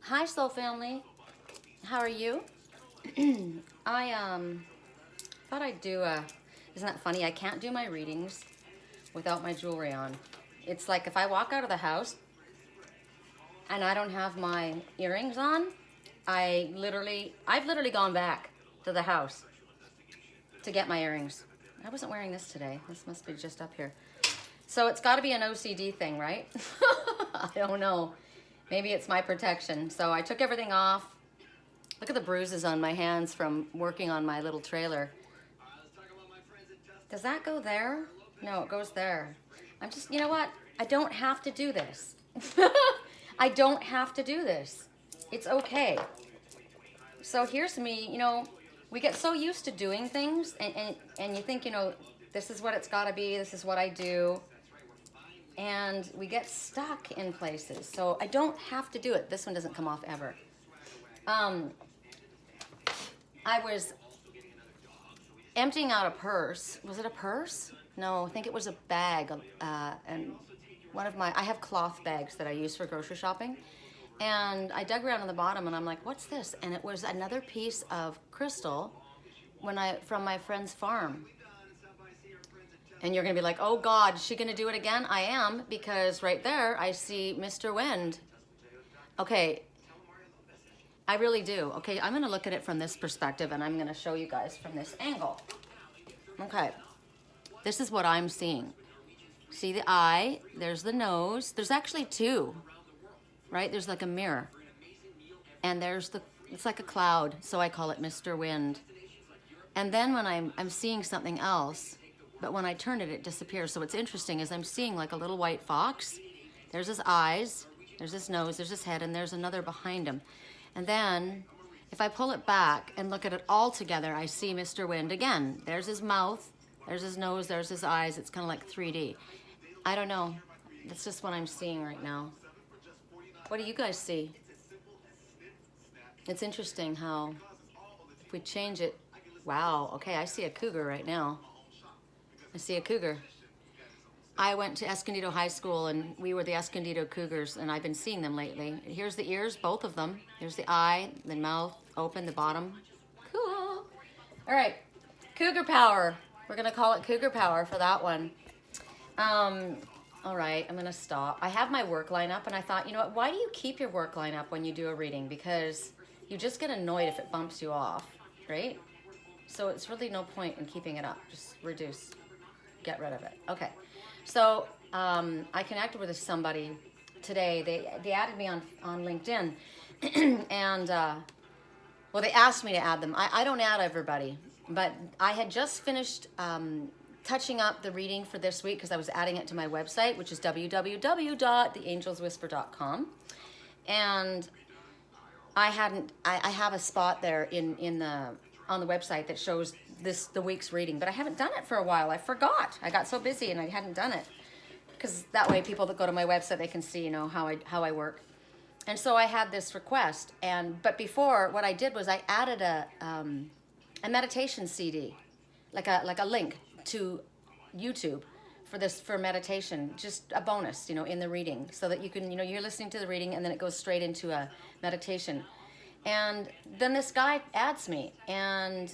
Hi, Soul Family. How are you? I thought I'd do a. Isn't that funny? I can't do my readings without my jewelry on. It's like if I walk out of the house and I don't have my earrings on, I've literally gone back to the house to get my earrings. I wasn't wearing this today. This must be just up here. So it's got to be an OCD thing, right? I don't know. Maybe it's my protection. So I took everything off. Look at the bruises on my hands from working on my little trailer. Does that go there? No, it goes there. I'm just, you know what? I don't have to do this. I don't have to do this. It's okay. So here's me, we get so used to doing things and you think, this is what it's got to be. This is what I do. And we get stuck in places. So I don't have to do it. This one doesn't come off ever. I was emptying out a purse. Was it a purse? No, I think it was a bag. And I have cloth bags that I use for grocery shopping. And I dug around on the bottom and I'm like, what's this? And it was another piece of crystal from my friend's farm. And you're gonna be like, oh God, is she gonna do it again? I am, because right there I see Mr. Wind. Okay, I really do. Okay, I'm gonna look at it from this perspective and I'm gonna show you guys from this angle. Okay, this is what I'm seeing. See the eye, there's the nose. There's actually two, right? There's like a mirror. And it's like a cloud, so I call it Mr. Wind. And then when I'm seeing something else, but when I turn it, it disappears. So what's interesting is I'm seeing like a little white fox. There's his eyes, there's his nose, there's his head, and there's another behind him. And then if I pull it back and look at it all together, I see Mr. Wind again. There's his mouth, there's his nose, there's his eyes. It's kind of like 3D. I don't know. That's just what I'm seeing right now. What do you guys see? It's interesting how if we change it, wow, okay, I see a cougar right now. I see a cougar. I went to Escondido High School and we were the Escondido Cougars and I've been seeing them lately. Here's the ears, both of them. Here's the eye, the mouth open, the bottom. Cool. All right, Cougar Power. We're gonna call it Cougar Power for that one. All right, I'm gonna stop. I have my work line up and I thought, you know what, why do you keep your work line up when you do a reading? Because you just get annoyed if it bumps you off, right? So it's really no point in keeping it up. Just reduce. Get rid of it. Okay, so I connected with somebody today. They added me on LinkedIn, and well, they asked me to add them. I don't add everybody, but I had just finished touching up the reading for this week because I was adding it to my website, which is www.theangelswhisper.com, and I have a spot there on the website that shows the week's reading, but I haven't done it for a while. I forgot. I got so busy and I hadn't done it because that way people that go to my website, they can see, how I work. And so I had this request, but before, what I did was I added a meditation CD, like a link to YouTube for meditation, just a bonus, in the reading, so that you can, you're listening to the reading and then it goes straight into a meditation. And then this guy adds me, and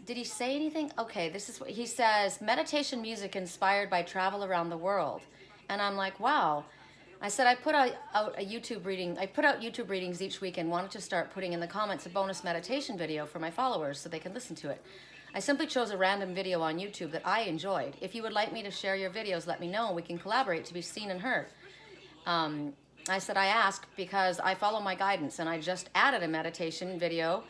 did he say anything? Okay, this is what he says: meditation music inspired by travel around the world. And I'm like, wow. I said, I put out a YouTube reading. I put out YouTube readings each week and wanted to start putting in the comments a bonus meditation video for my followers so they can listen to it. I simply chose a random video on YouTube that I enjoyed. If you would like me to share your videos, let me know. We can collaborate to be seen and heard. I said, I ask because I follow my guidance, and I just added a meditation video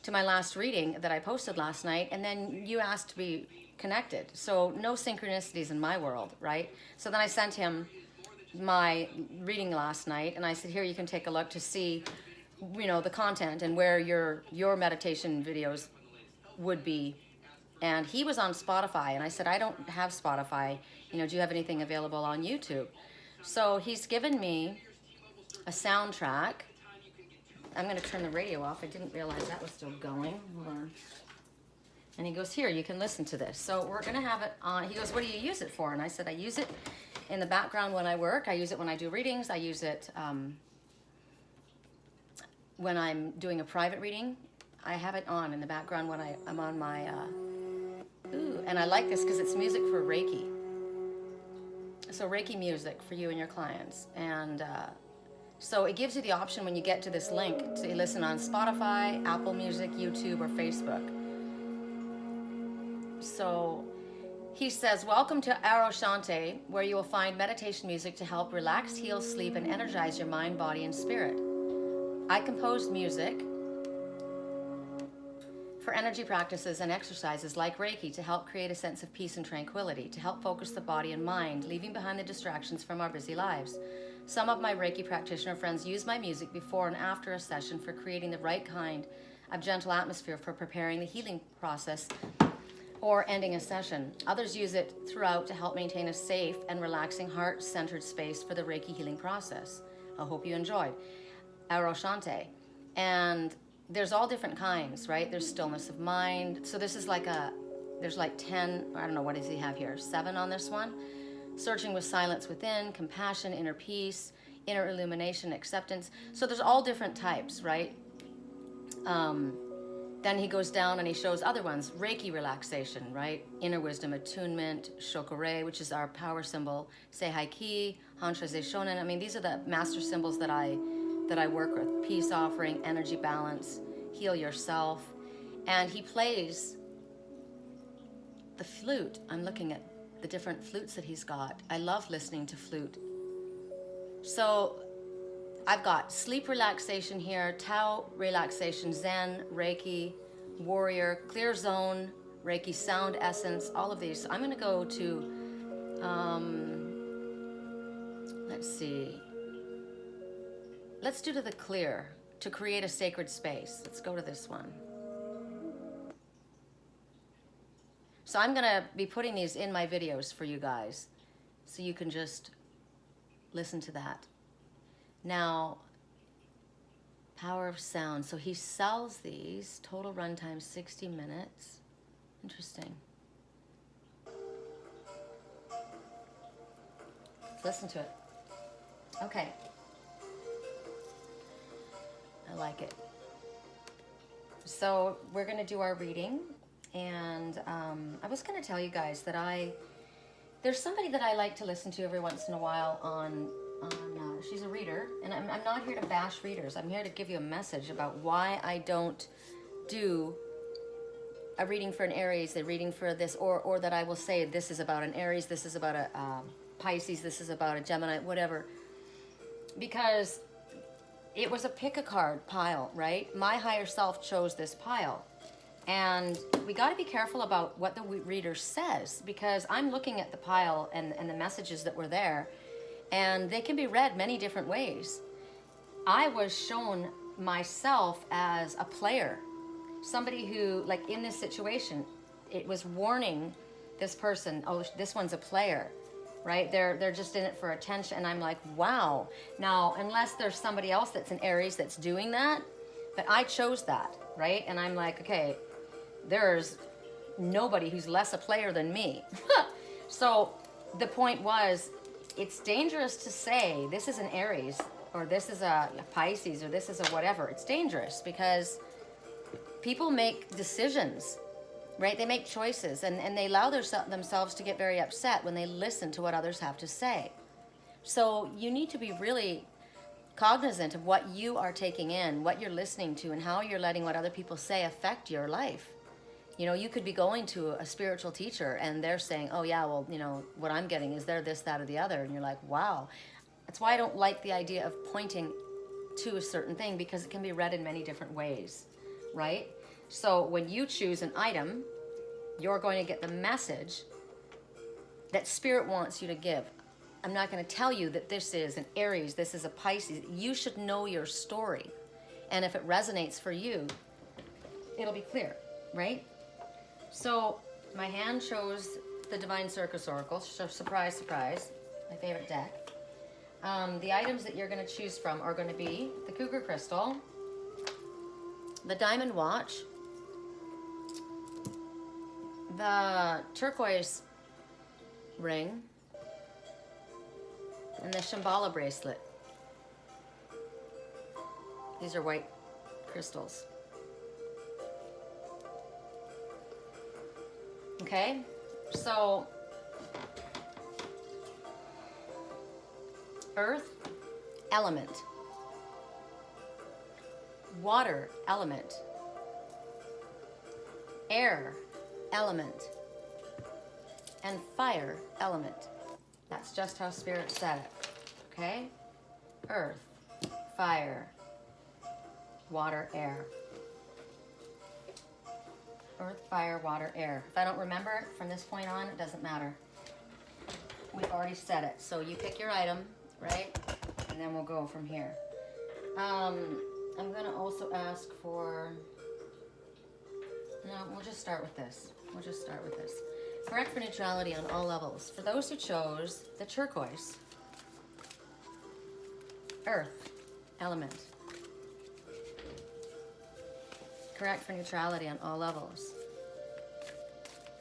to my last reading that I posted last night, and then you asked to be connected. So no synchronicities in my world, right? So then I sent him my reading last night, and I said, here, you can take a look to see, the content and where your meditation videos would be. And he was on Spotify, and I said, I don't have Spotify. Do you have anything available on YouTube? So he's given me a soundtrack. I'm going to turn the radio off. I didn't realize that was still going. Hold on. And he goes, here, you can listen to this. So we're going to have it on. He goes, what do you use it for? And I said, I use it in the background when I work. I use it when I do readings. I use it when I'm doing a private reading, I have it on in the background when I'm on my, ooh, and I like this because it's music for Reiki. So Reiki music for you and your clients. And so it gives you the option when you get to this link to listen on Spotify, Apple Music, YouTube, or Facebook. So he says, welcome to Aroshante, where you will find meditation music to help relax, heal, sleep, and energize your mind, body, and spirit. I composed music for energy practices and exercises like Reiki to help create a sense of peace and tranquility, to help focus the body and mind, leaving behind the distractions from our busy lives. Some of my Reiki practitioner friends use my music before and after a session for creating the right kind of gentle atmosphere for preparing the healing process or ending a session. Others use it throughout to help maintain a safe and relaxing heart-centered space for the Reiki healing process. I hope you enjoyed. Aroshante. And there's all different kinds, right? There's stillness of mind. So this is like there's like 10, I don't know, what does he have here? 7 on this one. Searching with silence within, compassion, inner peace, inner illumination, acceptance. So there's all different types, right? Then he goes down and he shows other ones. Reiki relaxation, right? Inner wisdom attunement, shokore, which is our power symbol, seihai ki, hanshaze shonen. I mean, these are the master symbols that I work with. Peace offering, energy balance, heal yourself. And he plays the flute. I'm looking at the different flutes that he's got. I love listening to flute. So I've got sleep relaxation here, Tao relaxation, Zen, Reiki, Warrior, Clear Zone, Reiki Sound Essence, all of these. So I'm going to go to, let's see. Let's do to the clear, to create a sacred space. Let's go to this one. So I'm going to be putting these in my videos for you guys, so you can just listen to that. Now, power of sound. So he sells these. Total runtime 60 minutes. Interesting. Let's listen to it. Okay. I like it. So we're going to do our reading. And I was going to tell you guys that there's somebody that I like to listen to every once in a while on she's a reader, and I'm not here to bash readers. I'm here to give you a message about why I don't do a reading for an Aries, a reading for this, or that I will say this is about an Aries, this is about a Pisces, this is about a Gemini, whatever. Because it was a pick a card pile, right? My higher self chose this pile. And we got to be careful about what the reader says, because I'm looking at the pile and the messages that were there, and they can be read many different ways. I was shown myself as a player, somebody who, like in this situation, it was warning this person, oh, this one's a player, right? They're just in it for attention, and I'm like, wow. Now, unless there's somebody else that's an Aries that's doing that, but I chose that, right? And I'm like, okay, there's nobody who's less a player than me. So the point was, it's dangerous to say this is an Aries or this is a Pisces or this is a whatever. It's dangerous because people make decisions, right? They make choices, and they allow themselves to get very upset when they listen to what others have to say. So you need to be really cognizant of what you are taking in, what you're listening to, and how you're letting what other people say affect your life. You know, you could be going to a spiritual teacher and they're saying, oh yeah, well, you know, what I'm getting is they're this, that, or the other. And you're like, wow. That's why I don't like the idea of pointing to a certain thing, because it can be read in many different ways, right? So when you choose an item, you're going to get the message that Spirit wants you to give. I'm not going to tell you that this is an Aries, this is a Pisces. You should know your story. And if it resonates for you, it'll be clear, right? So my hand chose the Divine Circus Oracle. So surprise, surprise, my favorite deck. The items that you're going to choose from are going to be the Cougar Crystal, the Diamond Watch, the Turquoise ring, and the Shambala bracelet. These are white crystals. Okay, so earth element, water element, air element, and fire element. That's just how Spirit said it. Okay? Earth, fire, water, air. Earth, fire, water, air. If I don't remember it from this point on, it doesn't matter. We've already said it. So you pick your item, right? And then we'll go from here. I'm going to also ask for... No, we'll just start with this. We'll just start with this. Correct for neutrality on all levels. For those who chose the turquoise, earth element. Correct for neutrality on all levels.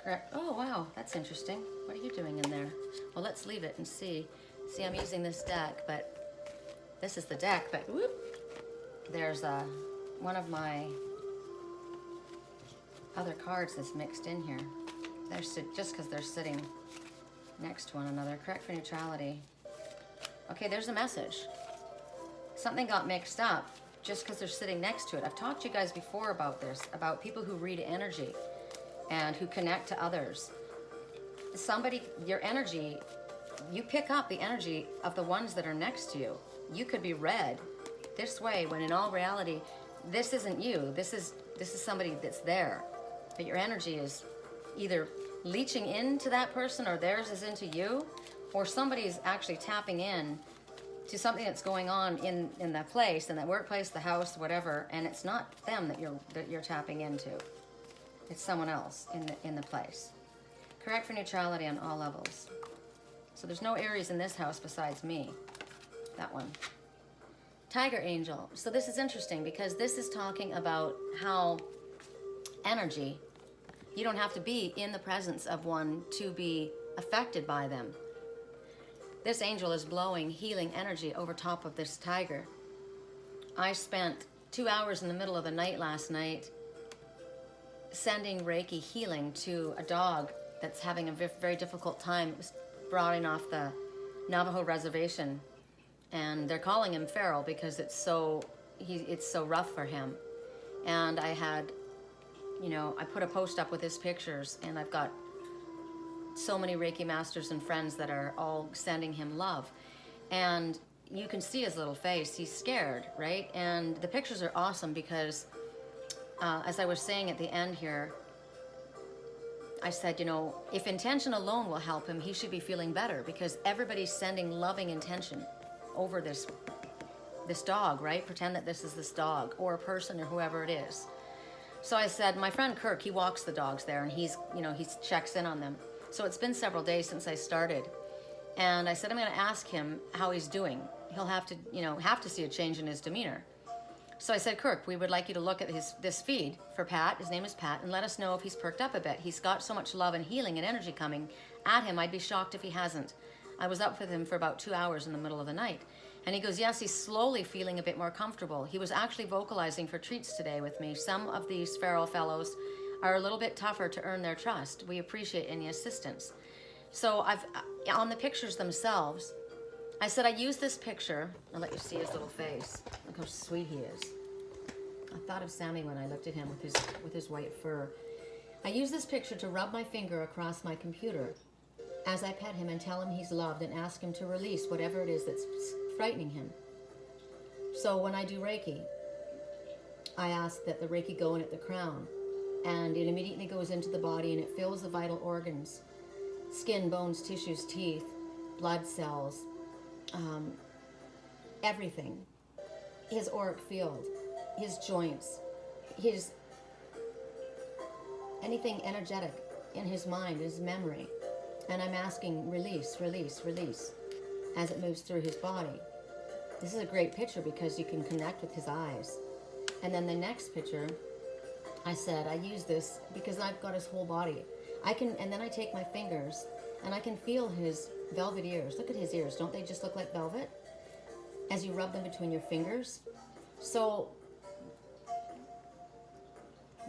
Correct. Oh, wow, that's interesting. What are you doing in there? Well, let's leave it and see. See, I'm using this deck, but this is the deck, but whoop, there's one of my other cards that's mixed in here. They're just because they're sitting next to one another. Correct for neutrality. Okay, there's a message. Something got mixed up just because they're sitting next to it. I've talked to you guys before about this, about people who read energy and who connect to others. Somebody, your energy, you pick up the energy of the ones that are next to you. You could be read this way when in all reality, this isn't you. This is somebody that's there. But your energy is either leaching into that person or theirs is into you, or somebody is actually tapping in to something that's going on in the place, in the workplace, the house, whatever, and it's not them that you're tapping into. It's someone else in the place. Correct for neutrality on all levels. So there's no Aries in this house besides me. That one. Tiger angel. So this is interesting because this is talking about how energy, you don't have to be in the presence of one to be affected by them. This angel is blowing healing energy over top of this tiger. I spent 2 hours in the middle of the night last night sending Reiki healing to a dog that's having a very difficult time. It was brought in off the Navajo reservation, and they're calling him feral because it's so rough for him. And I had, I put a post up with his pictures, and I've got so many Reiki masters and friends that are all sending him love. And you can see his little face. He's scared, right? And the pictures are awesome because, as I was saying at the end here, I said, if intention alone will help him, he should be feeling better because everybody's sending loving intention over this dog, right? Pretend that this is this dog or a person or whoever it is. So I said, my friend Kirk, he walks the dogs there and he checks in on them. So it's been several days since I started. And I said, I'm going to ask him how he's doing. He'll have to see a change in his demeanor. So I said, Kirk, we would like you to look at this feed for Pat. His name is Pat, and let us know if he's perked up a bit. He's got so much love and healing and energy coming at him. I'd be shocked if he hasn't. I was up with him for about 2 hours in the middle of the night. And he goes, yes, he's slowly feeling a bit more comfortable. He was actually vocalizing for treats today with me. Some of these feral fellows are a little bit tougher to earn their trust. We appreciate any assistance. So on the pictures themselves, I said I use this picture. I'll let you see his little face. Look how sweet he is. I thought of Sammy when I looked at him with his white fur. I use this picture to rub my finger across my computer as I pet him and tell him he's loved and ask him to release whatever it is that's frightening him. So when I do Reiki, I ask that the Reiki go in at the crown, and it immediately goes into the body and it fills the vital organs: skin, bones, tissues, teeth, blood cells, everything. His auric field, his joints, anything energetic in his mind, his memory. And I'm asking release, release, release as it moves through his body. This is a great picture because you can connect with his eyes. And then the next picture, I said, I use this because I've got his whole body. And then I take my fingers and I can feel his velvet ears. Look at his ears. Don't they just look like velvet? As you rub them between your fingers. So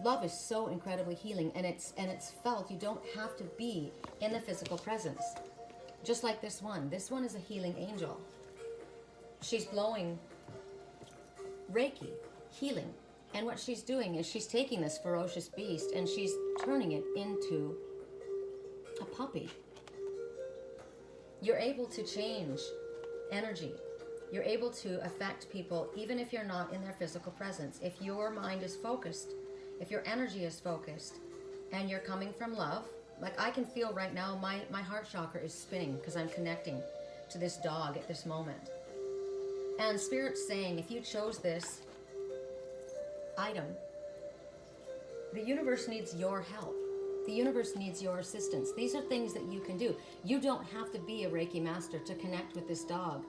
Love is so incredibly healing, and it's felt. You don't have to be in the physical presence. Just like this one. This one is a healing angel. She's blowing Reiki, healing. And what she's doing is she's taking this ferocious beast and she's turning it into a puppy. You're able to change energy. You're able to affect people even if you're not in their physical presence. If your mind is focused, if your energy is focused, and you're coming from love, like I can feel right now my heart chakra is spinning because I'm connecting to this dog at this moment. And Spirit's saying, if you chose this item, the universe needs your help. The universe needs your assistance. These are things that you can do. You don't have to be a Reiki master to connect with this dog.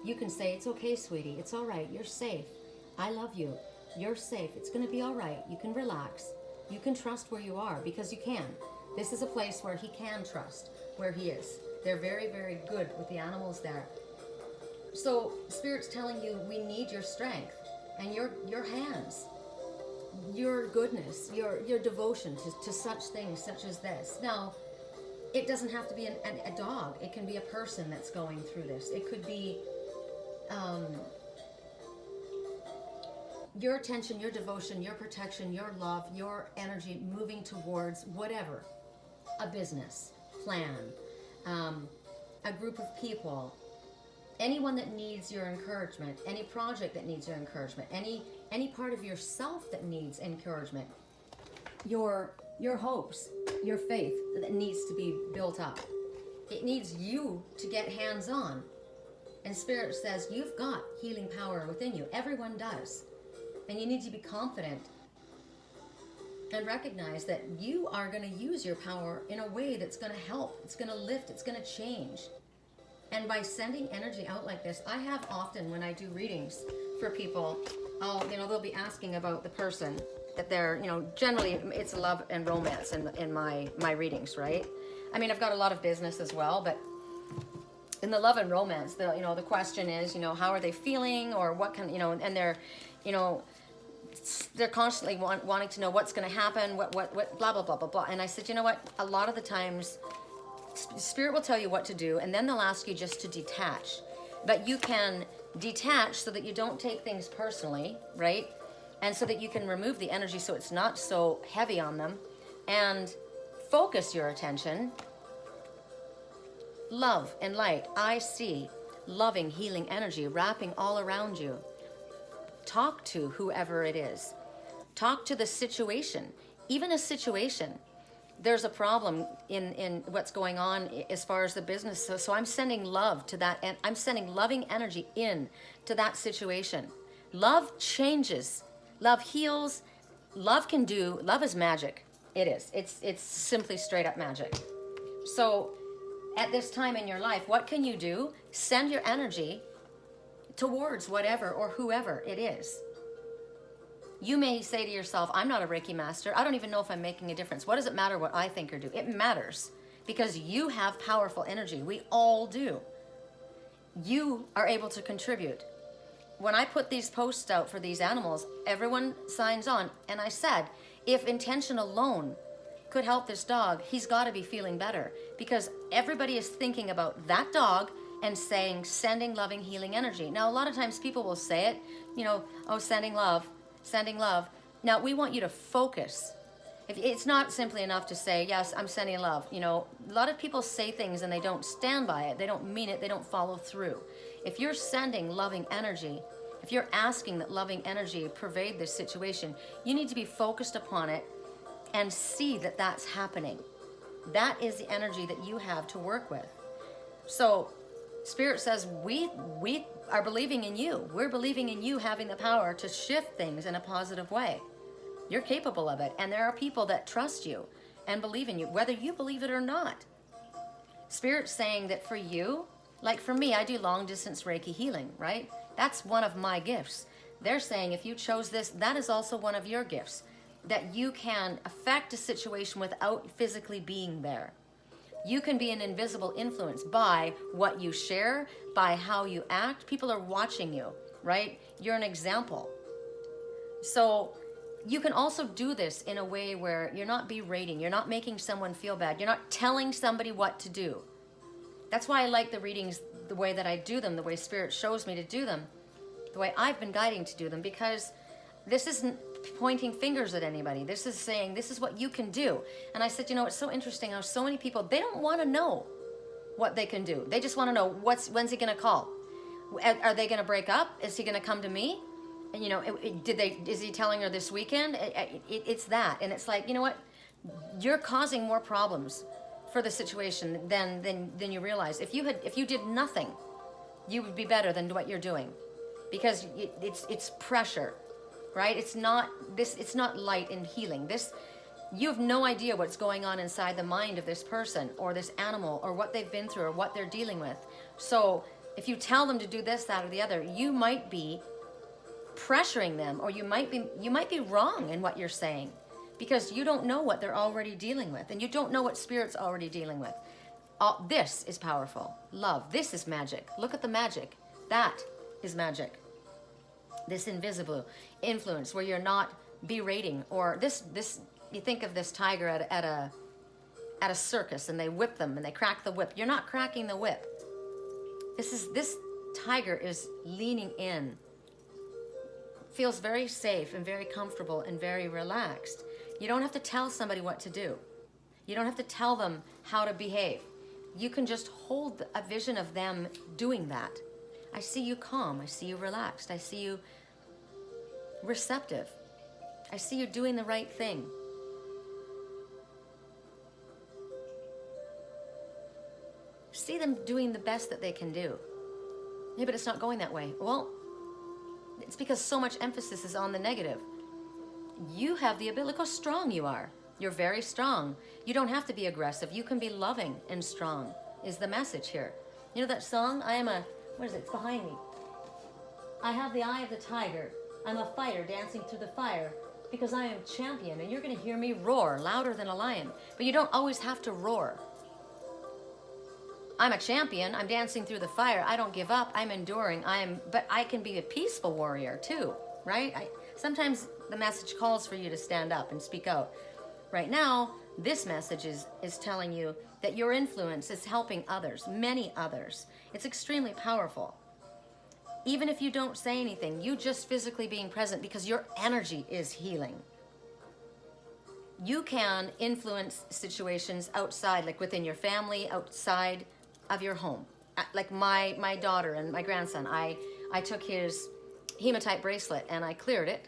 You can say, it's okay, sweetie. It's all right. You're safe. I love you. You're safe. It's going to be all right. You can relax. You can trust where you are because you can. This is a place where he can trust where he is. They're very, very good with the animals there. So Spirit's telling you we need your strength and your hands, your goodness, your devotion to such things such as this. Now, it doesn't have to be a dog. It can be a person that's going through this. It could be your attention, your devotion, your protection, your love, your energy moving towards whatever, a business plan, a group of people, anyone that needs your encouragement, any project that needs your encouragement, any part of yourself that needs encouragement, your hopes, your faith that needs to be built up. It needs you to get hands-on. And Spirit says you've got healing power within you. Everyone does. And you need to be confident and recognize that you are going to use your power in a way that's going to help. It's going to lift. It's going to change. And by sending energy out like this, I have often when I do readings for people, they'll be asking about the person that they're, generally it's love and romance in my readings, right? I mean, I've got a lot of business as well, but in the love and romance, the question is, how are they feeling, or what can, and they're constantly wanting to know what's going to happen, what, blah, blah, blah, blah, blah. And I said, you know what? A lot of the times, Spirit will tell you what to do, and then they'll ask you just to detach. But you can detach so that you don't take things personally, right? And so that you can remove the energy so it's not so heavy on them, and focus your attention. Love and light. I see loving, healing energy wrapping all around you. Talk to whoever it is. Talk to the situation. Even a situation. There's a problem in what's going on as far as the business. So I'm sending love to that, and I'm sending loving energy in to that situation. Love changes. Love heals. Love is magic. It is. It's simply straight up magic. So at this time in your life, what can you do? Send your energy towards whatever or whoever it is. You may say to yourself, I'm not a Reiki master. I don't even know if I'm making a difference. What does it matter what I think or do? It matters because you have powerful energy. We all do. You are able to contribute. When I put these posts out for these animals, everyone signs on. And I said, if intention alone could help this dog, he's got to be feeling better, because everybody is thinking about that dog and sending loving, healing energy. Now, a lot of times people will say it, sending love. Now, we want you to focus. If it's not simply enough to say, yes, I'm sending love. A lot of people say things and they don't stand by it. They don't mean it. They don't follow through. If you're sending loving energy, if you're asking that loving energy pervade this situation, you need to be focused upon it and see that that's happening. That is the energy that you have to work with. So Spirit says, we are believing in you. We're believing in you having the power to shift things in a positive way. You're capable of it. And there are people that trust you and believe in you, whether you believe it or not. Spirit's saying that for you, like for me, I do long distance Reiki healing, right? That's one of my gifts. They're saying if you chose this, that is also one of your gifts, that you can affect a situation without physically being there. You can be an invisible influence by what you share, by how you act. People are watching you, right? You're an example. So You can also do this in a way where you're not berating, you're not making someone feel bad, you're not telling somebody what to do. That's why I like the readings the way that I do them, the way Spirit shows me to do them, the way I've been guiding to do them, because this isn't pointing fingers at anybody. This is saying, this is what you can do. And I said, you know, it's so interesting how so many people, they don't want to know what they can do. They just want to know when's he going to call? Are they going to break up? Is he going to come to me? And, you know, is he telling her this weekend? It's that. And it's like, you know what? You're causing more problems for the situation than you realize. If you did nothing, you would be better than what you're doing, because it's pressure, right? It's not light and healing. You have no idea what's going on inside the mind of this person or this animal or what they've been through or what they're dealing with. So if you tell them to do this, that, or the other, you might be pressuring them, or you might be wrong in what you're saying, because you don't know what they're already dealing with, and you don't know what Spirit's already dealing with. This is powerful. Love. This is magic. Look at the magic. That is magic. This invisible influence where you're not berating, or this. You think of this tiger at a circus, and they whip them and they crack the whip. You're not cracking the whip. This tiger is leaning in. Feels very safe and very comfortable and very relaxed. You don't have to tell somebody what to do. You don't have to tell them how to behave. You can just hold a vision of them doing that. I see you calm. I see you relaxed. I see you receptive. I see you doing the right thing. See them doing the best that they can do. Yeah, but it's not going that way. Well, it's because so much emphasis is on the negative. You have the ability. Look how strong you are. You're very strong. You don't have to be aggressive. You can be loving and strong, is the message here. You know that song? What is it? It's behind me. I have the eye of the tiger. I'm a fighter dancing through the fire, because I am champion, and you're going to hear me roar louder than a lion. But you don't always have to roar. I'm a champion. I'm dancing through the fire. I don't give up. I'm enduring. But I can be a peaceful warrior too, right? Sometimes the message calls for you to stand up and speak out. Right now, this message is telling you that your influence is helping others, many others. It's extremely powerful. Even if you don't say anything, you just physically being present, because your energy is healing. You can influence situations outside, like within your family, outside of your home. Like my daughter and my grandson, I took his hematite bracelet and I cleared it,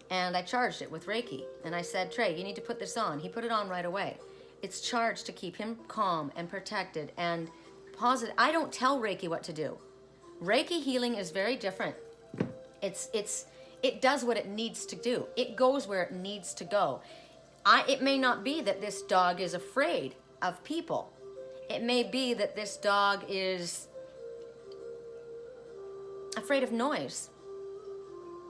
and I charged it with Reiki, and I said, Trey, you need to put this on. He put it on right away. It's charged to keep him calm and protected and positive. I don't tell Reiki what to do. Reiki healing is very different. It does what it needs to do. It goes where it needs to go. It may not be that this dog is afraid of people. It may be that this dog is afraid of noise.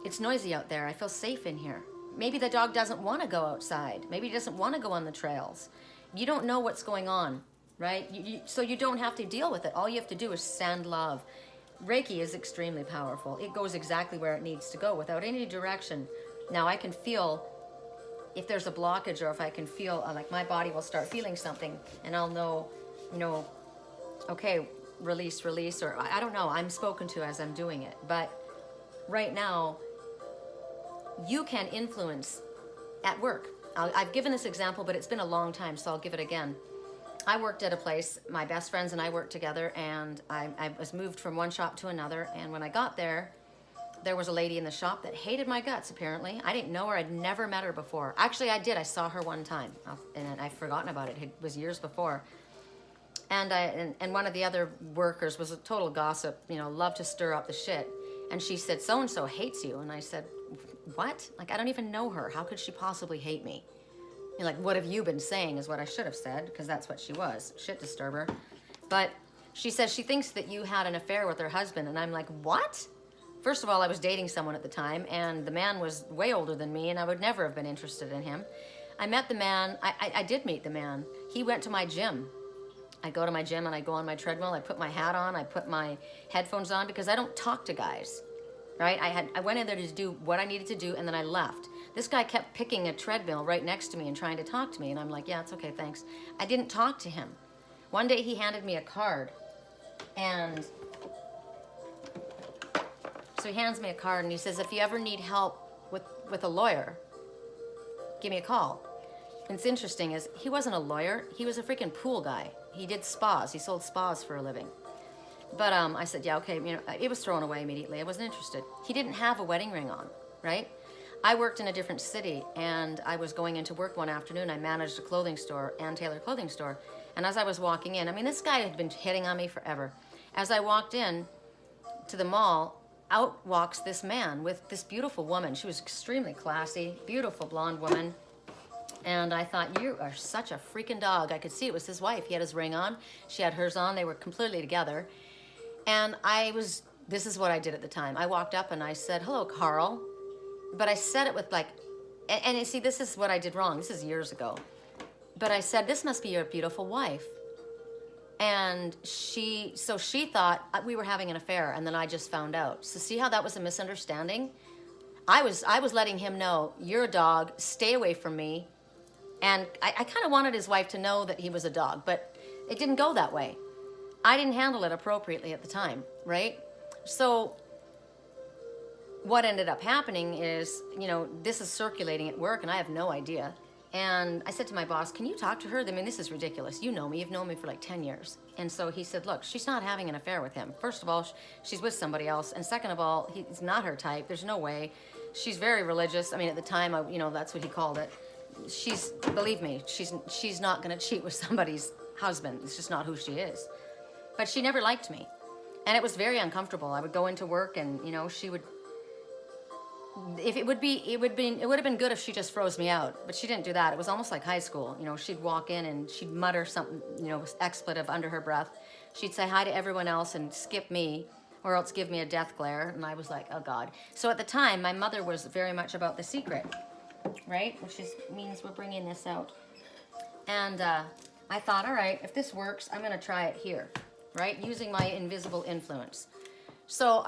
It's noisy out there. I feel safe in here. Maybe the dog doesn't want to go outside. Maybe he doesn't want to go on the trails. You don't know what's going on, right? So you don't have to deal with it. All you have to do is send love. Reiki is extremely powerful. It goes exactly where it needs to go without any direction. Now I can feel if there's a blockage, or if I can feel like my body will start feeling something, and I'll know, okay, release, or I don't know, I'm spoken to as I'm doing it. But right now, you can influence at work. I've given this example, but it's been a long time, so I'll give it again. I worked at a place, my best friends and I worked together, and I was moved from one shop to another, and when I got there was a lady in the shop that hated my guts, apparently. I didn't know her. I'd never met her before. Actually, I did. I saw her one time, and I've forgotten about it. It was years before. And one of the other workers was a total gossip, loved to stir up the shit. And she said, so-and-so hates you. And I said, what? Like, I don't even know her. How could she possibly hate me? What have you been saying is what I should have said, because that's what she was, shit disturber. But she says she thinks that you had an affair with her husband. And I'm like, what? First of all, I was dating someone at the time, and the man was way older than me, and I would never have been interested in him. I met the man. I did meet the man. He went to my gym. I go to my gym, and I go on my treadmill. I put my hat on. I put my headphones on, because I don't talk to guys, right? I went in there to do what I needed to do, and then I left. This guy kept picking a treadmill right next to me and trying to talk to me. And I'm like, yeah, it's okay, thanks. I didn't talk to him. One day he handed me a card. And so he hands me a card and he says, if you ever need help with a lawyer, give me a call. And it's interesting is he wasn't a lawyer. He was a freaking pool guy. He did spas. He sold spas for a living. But I said, yeah, okay. You know, it was thrown away immediately. I wasn't interested. He didn't have a wedding ring on, right? I worked in a different city, and I was going into work one afternoon. I managed a clothing store, Ann Taylor clothing store. And as I was walking in, I mean, this guy had been hitting on me forever. As I walked in to the mall, out walks this man with this beautiful woman. She was extremely classy, beautiful blonde woman. And I thought, you are such a freaking dog. I could see it was his wife. He had his ring on. She had hers on. They were completely together. And this is what I did at the time. I walked up and I said, hello, Carl. But I said it with like, and you see, this is what I did wrong. This is years ago. But I said, this must be your beautiful wife. And she thought we were having an affair, and then I just found out. So see how that was a misunderstanding? I was letting him know, you're a dog, stay away from me. And I kind of wanted his wife to know that he was a dog, but it didn't go that way. I didn't handle it appropriately at the time, right? So what ended up happening is, you know, this is circulating at work, and I have no idea. And I said to my boss, can you talk to her? I mean, this is ridiculous. You know me. You've known me for like 10 years. And so he said, look, she's not having an affair with him. First of all, she's with somebody else. And second of all, he's not her type. There's no way. She's very religious. I mean, at the time, that's what he called it. Believe me, she's not going to cheat with somebody's husband. It's just not who she is. But she never liked me. And it was very uncomfortable. I would go into work and, you know, she would, it would have been good if she just froze me out, but she didn't do that. It was almost like high school. You know, she'd walk in and she'd mutter something, you know, expletive under her breath. She'd say hi to everyone else and skip me, or else give me a death glare. And I was like, oh God. So at the time, my mother was very much about the secret, right? Which means we're bringing this out. And I thought, all right, if this works, I'm going to try it here, right? Using my invisible influence. So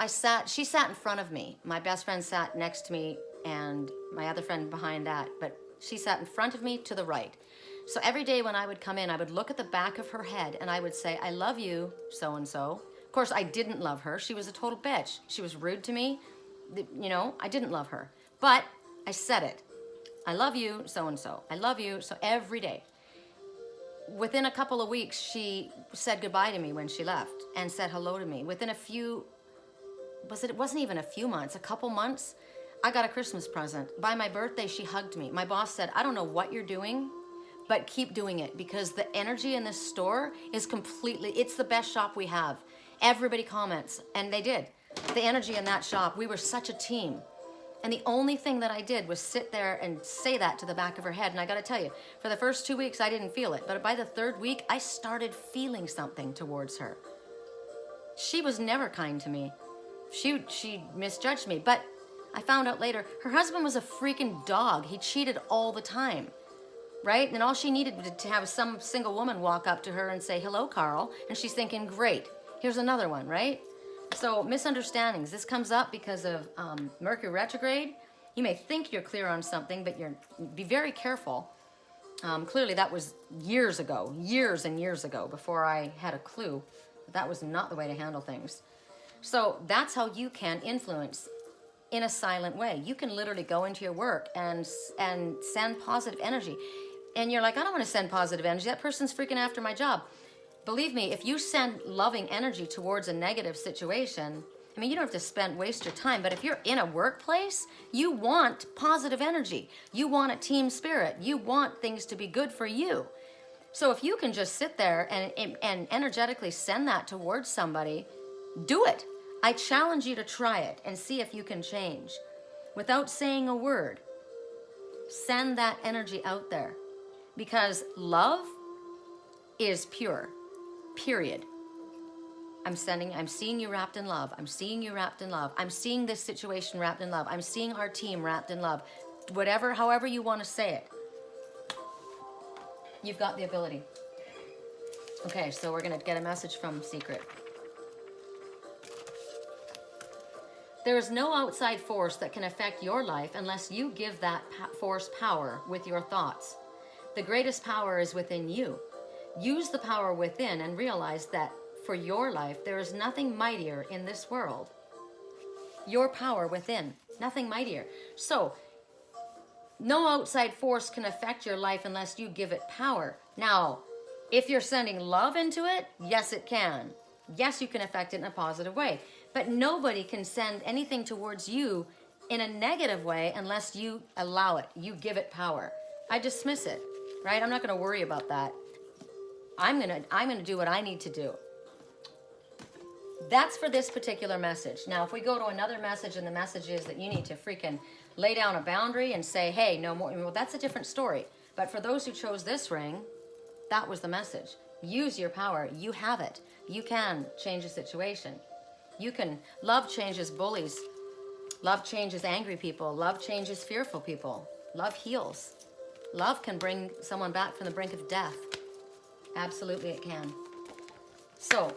she sat in front of me. My best friend sat next to me and my other friend behind that, but she sat in front of me to the right. So every day when I would come in, I would look at the back of her head and I would say, I love you, so-and-so. Of course, I didn't love her. She was a total bitch. She was rude to me. You know, I didn't love her. But I said it. I love you, so-and-so. I love you, so every day. Within a couple of weeks, she said goodbye to me when she left and said hello to me. Within it wasn't even a few months, a couple months, I got a Christmas present. By my birthday, she hugged me. My boss said, I don't know what you're doing, but keep doing it because the energy in this store is it's the best shop we have. Everybody comments, and they did. The energy in that shop, we were such a team. And the only thing that I did was sit there and say that to the back of her head. And I got to tell you, for the first 2 weeks, I didn't feel it. But by the third week, I started feeling something towards her. She was never kind to me. She misjudged me. But I found out later, her husband was a freaking dog. He cheated all the time, right? And all she needed was to have some single woman walk up to her and say, hello, Carl. And she's thinking, great, here's another one, right? So misunderstandings. This comes up because of Mercury retrograde. You may think you're clear on something, but be very careful. Clearly that was years and years ago, before I had a clue. But that was not the way to handle things. So that's how you can influence in a silent way. You can literally go into your work and send positive energy. And you're like, I don't want to send positive energy. That person's freaking after my job. Believe me, if you send loving energy towards a negative situation, I mean, you don't have to waste your time, but if you're in a workplace, you want positive energy. You want a team spirit. You want things to be good for you. So if you can just sit there and energetically send that towards somebody, do it. I challenge you to try it and see if you can change. Without saying a word, send that energy out there. Because love is pure. Period. I'm seeing you wrapped in love. I'm seeing you wrapped in love. I'm seeing this situation wrapped in love. I'm seeing our team wrapped in love. However you want to say it. You've got the ability. Okay, so we're going to get a message from Secret. There is no outside force that can affect your life unless you give that force power with your thoughts. The greatest power is within you. Use the power within and realize that for your life, there is nothing mightier in this world. Your power within, nothing mightier. So, no outside force can affect your life unless you give it power. Now, if you're sending love into it, yes, it can. Yes, you can affect it in a positive way. But nobody can send anything towards you in a negative way unless you allow it. You give it power. I dismiss it, right? I'm not going to worry about that. I'm gonna do what I need to do. That's for this particular message. Now, if we go to another message and the message is that you need to freaking lay down a boundary and say, hey, no more, well, that's a different story. But for those who chose this ring, that was the message. Use your power. You have it. You can change a situation. You can. Love changes bullies. Love changes angry people. Love changes fearful people. Love heals. Love can bring someone back from the brink of death. Absolutely it can. So,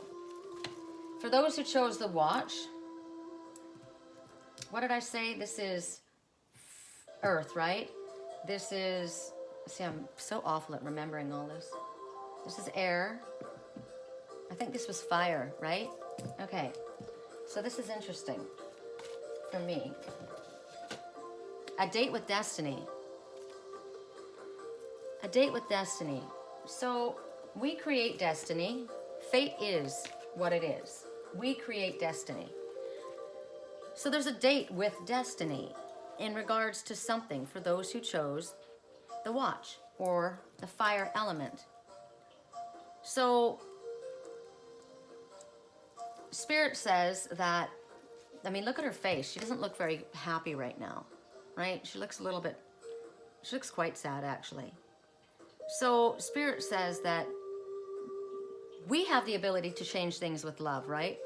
for those who chose the watch, what did I say? This is Earth, right? This is, see, I'm so awful at remembering all this. This is air. I think this was fire, right? Okay. So this is interesting for me. A date with destiny. A date with destiny. So we create destiny. Fate is what it is. We create destiny. So there's a date with destiny in regards to something for those who chose the watch or the fire element. So Spirit says that, I mean, look at her face. She doesn't look very happy right now, right? She looks quite sad actually. So Spirit says that we have the ability to change things with love, right?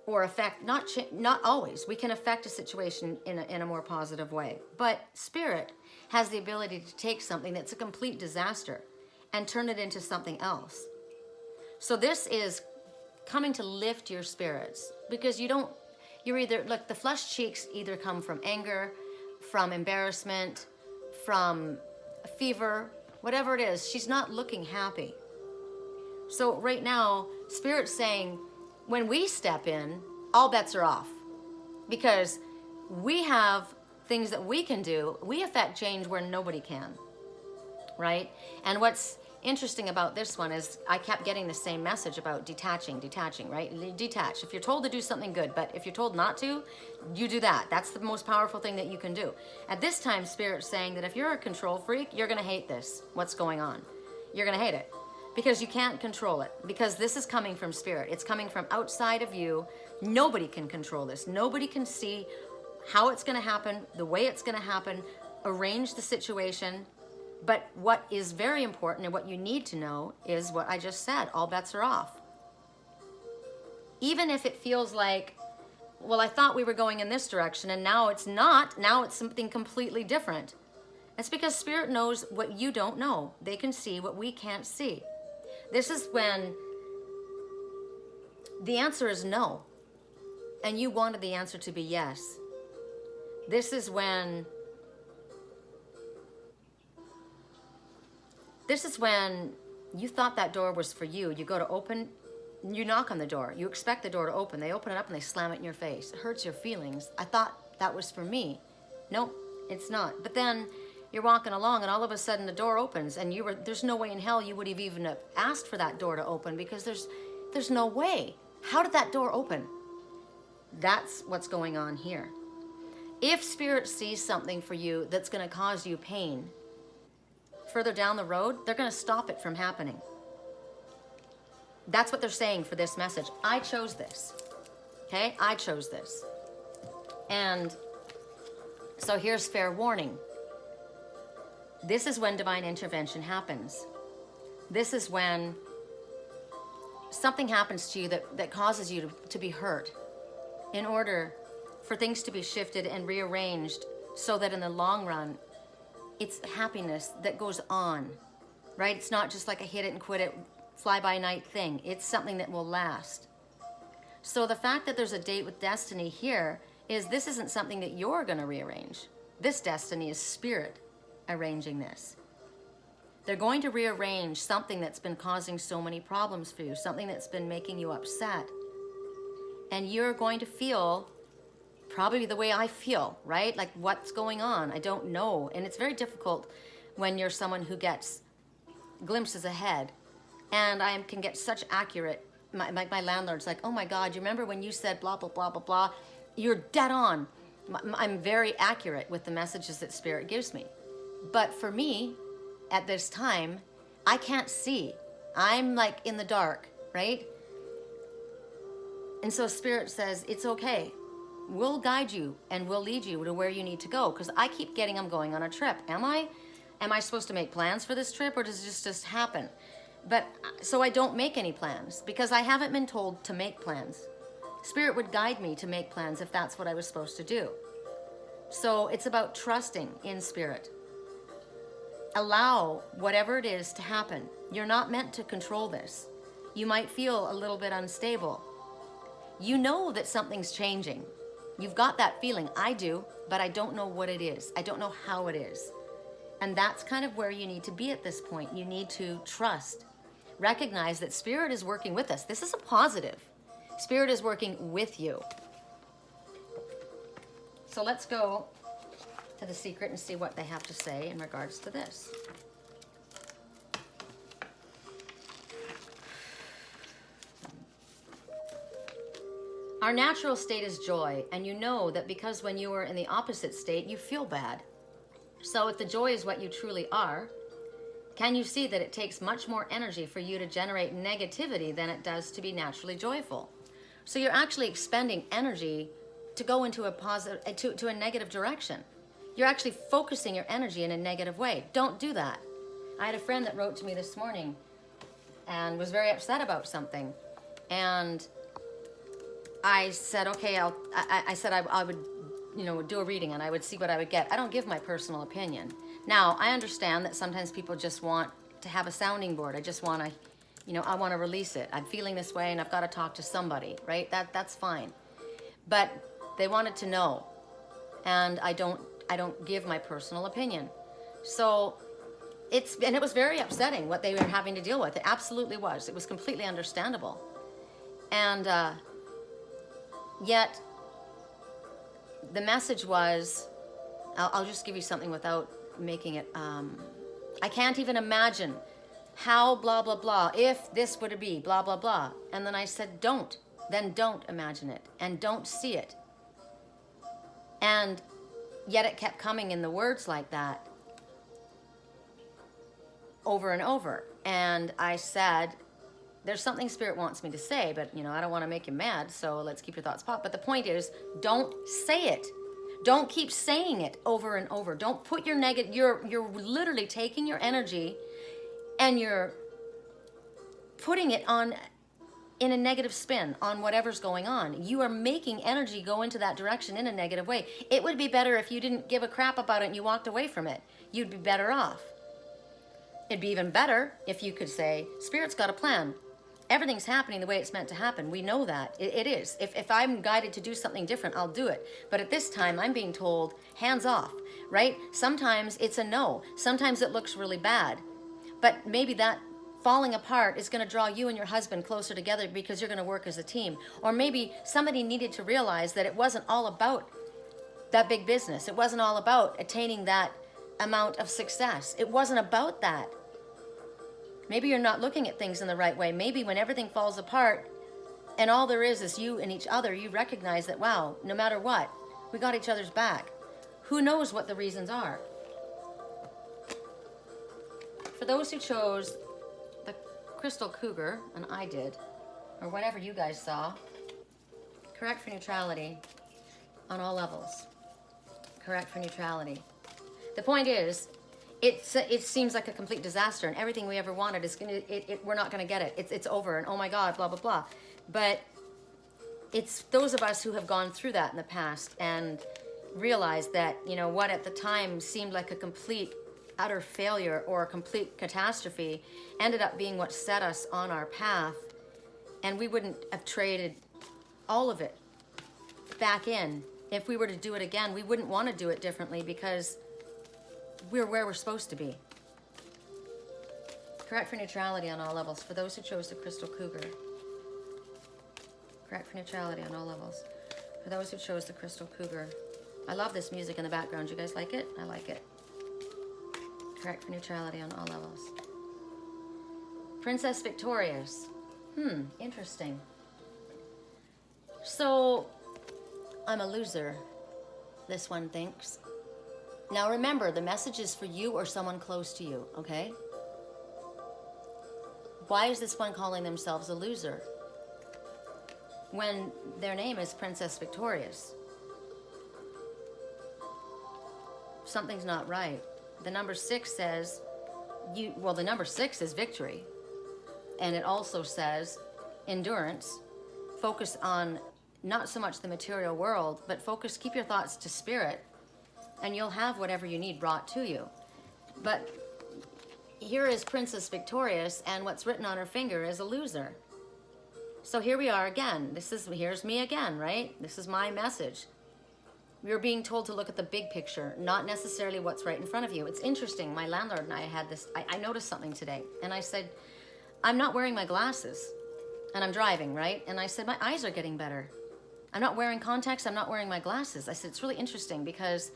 Or affect, not always. We can affect a situation in a more positive way. But Spirit has the ability to take something that's a complete disaster and turn it into something else. So this is coming to lift your spirits, because you're either, look, the flushed cheeks either come from anger, from embarrassment, from fever, whatever it is. She's not looking happy. So right now, Spirit's saying, when we step in, all bets are off, because we have things that we can do. We affect change where nobody can, right? And what's interesting about this one is I kept getting the same message about detaching, right? Detach. If you're told to do something good, but if you're told not to, you do that. That's the most powerful thing that you can do. At this time, Spirit's saying that if you're a control freak, you're going to hate this, what's going on. You're going to hate it. Because you can't control it. Because this is coming from Spirit. It's coming from outside of you. Nobody can control this. Nobody can see how it's going to happen, the way it's going to happen, arrange the situation. But what is very important and what you need to know is what I just said. All bets are off. Even if it feels like, well, I thought we were going in this direction and now it's not. Now it's something completely different. It's because Spirit knows what you don't know. They can see what we can't see. This is when the answer is no, and you wanted the answer to be yes. This is when you thought that door was for you. You go to open, you knock on the door. You expect the door to open. They open it up and they slam it in your face. It hurts your feelings. I thought that was for me. Nope, it's not. But then you're walking along and all of a sudden the door opens and there's no way in hell you would have even asked for that door to open, because there's no way. How did that door open? That's what's going on here. If Spirit sees something for you that's going to cause you pain further down the road, they're going to stop it from happening. That's what they're saying for this message. I chose this. Okay? I chose this. And so here's fair warning. This is when divine intervention happens. This is when something happens to you that causes you to be hurt, in order for things to be shifted and rearranged so that in the long run, it's happiness that goes on, right? It's not just like a hit it and quit it, fly-by-night thing. It's something that will last. So the fact that there's a date with destiny here is this isn't something that you're going to rearrange. This destiny is Spirit arranging this. They're going to rearrange something that's been causing so many problems for you, something that's been making you upset. And you're going to feel probably the way I feel, right? Like, what's going on? I don't know. And it's very difficult when you're someone who gets glimpses ahead. And I can get such accurate, my landlord's like, oh my God, you remember when you said blah, blah, blah, blah, blah? You're dead on. I'm very accurate with the messages that Spirit gives me. But for me, at this time, I can't see. I'm like in the dark, right? And so Spirit says, it's okay. We'll guide you and we'll lead you to where you need to go. Because I keep getting, I'm going on a trip. Am I? Am I supposed to make plans for this trip, or does it just happen? But so I don't make any plans because I haven't been told to make plans. Spirit would guide me to make plans if that's what I was supposed to do. So it's about trusting in Spirit. Allow whatever it is to happen. You're not meant to control this. You might feel a little bit unstable. You know that something's changing. You've got that feeling. I do, but I don't know what it is. I don't know how it is. And that's kind of where you need to be at this point. You need to trust. Recognize that Spirit is working with us. This is a positive. Spirit is working with you. So let's go to the secret and see what they have to say in regards to this. Our natural state is joy, and you know that because when you are in the opposite state, you feel bad. So if the joy is what you truly are, can you see that it takes much more energy for you to generate negativity than it does to be naturally joyful? So you're actually expending energy to go into a positive, to a negative direction. You're actually focusing your energy in a negative way. Don't do that. I had a friend that wrote to me this morning and was very upset about something. And I said, okay, I would, do a reading and I would see what I would get. I don't give my personal opinion. Now, I understand that sometimes people just want to have a sounding board. I just want to, I want to release it. I'm feeling this way and I've got to talk to somebody, right? That's fine. But they wanted to know. And I don't give my personal opinion. So it was very upsetting what they were having to deal with. It absolutely was. It was completely understandable. And yet the message was, I'll just give you something without making it, I can't even imagine how blah, blah, blah, if this were to be blah, blah, blah. And then I said, don't imagine it and don't see it. And yet it kept coming in the words like that over and over. And I said, there's something Spirit wants me to say, but I don't want to make you mad, so let's keep your thoughts pop. But the point is, don't say it. Don't keep saying it over and over. Don't put your negative, you're literally taking your energy and you're putting it on in a negative spin on whatever's going on. You are making energy go into that direction in a negative way. It would be better if you didn't give a crap about it and you walked away from it. You'd be better off. It'd be even better if you could say, Spirit's got a plan. Everything's happening the way it's meant to happen. We know that. It is. If I'm guided to do something different, I'll do it. But at this time, I'm being told, hands off, right? Sometimes it's a no. Sometimes it looks really bad. But maybe that falling apart is going to draw you and your husband closer together because you're going to work as a team. Or maybe somebody needed to realize that it wasn't all about that big business. It wasn't all about attaining that amount of success. It wasn't about that. Maybe you're not looking at things in the right way. Maybe when everything falls apart and all there is you and each other, you recognize that, wow, no matter what, we got each other's back. Who knows what the reasons are? For those who chose the Crystal Cougar, and I did, or whatever you guys saw, correct for neutrality on all levels. Correct for neutrality. The point is, it seems like a complete disaster, and everything we ever wanted is we're not gonna get it. It's over, and oh my God, blah blah blah. But it's those of us who have gone through that in the past and realized that what at the time seemed like a complete utter failure or a complete catastrophe ended up being what set us on our path, and we wouldn't have traded all of it back in if we were to do it again, we wouldn't want to do it differently because we're where we're supposed to be. Correct for neutrality on all levels. For those who chose the crystal cougar. Correct for neutrality on all levels. For those who chose the crystal cougar. I love this music in the background. You guys like it? I like it. Correct for neutrality on all levels. Princess Victorious. Interesting. So, I'm a loser, this one thinks. Now remember, the message is for you or someone close to you, okay? Why is this one calling themselves a loser when their name is Princess Victorious? Something's not right. The number 6 says, the number 6 is victory. And it also says endurance. Focus on not so much the material world, but keep your thoughts to spirit, and you'll have whatever you need brought to you. But here is Princess Victorious, and what's written on her finger is a loser. So here we are again. Here's me again, right? This is my message. We're being told to look at the big picture, not necessarily what's right in front of you. It's interesting. My landlord and I had this, I noticed something today, and I said, I'm not wearing my glasses, and I'm driving, right? And I said, my eyes are getting better. I'm not wearing contacts, I'm not wearing my glasses. I said, it's really interesting because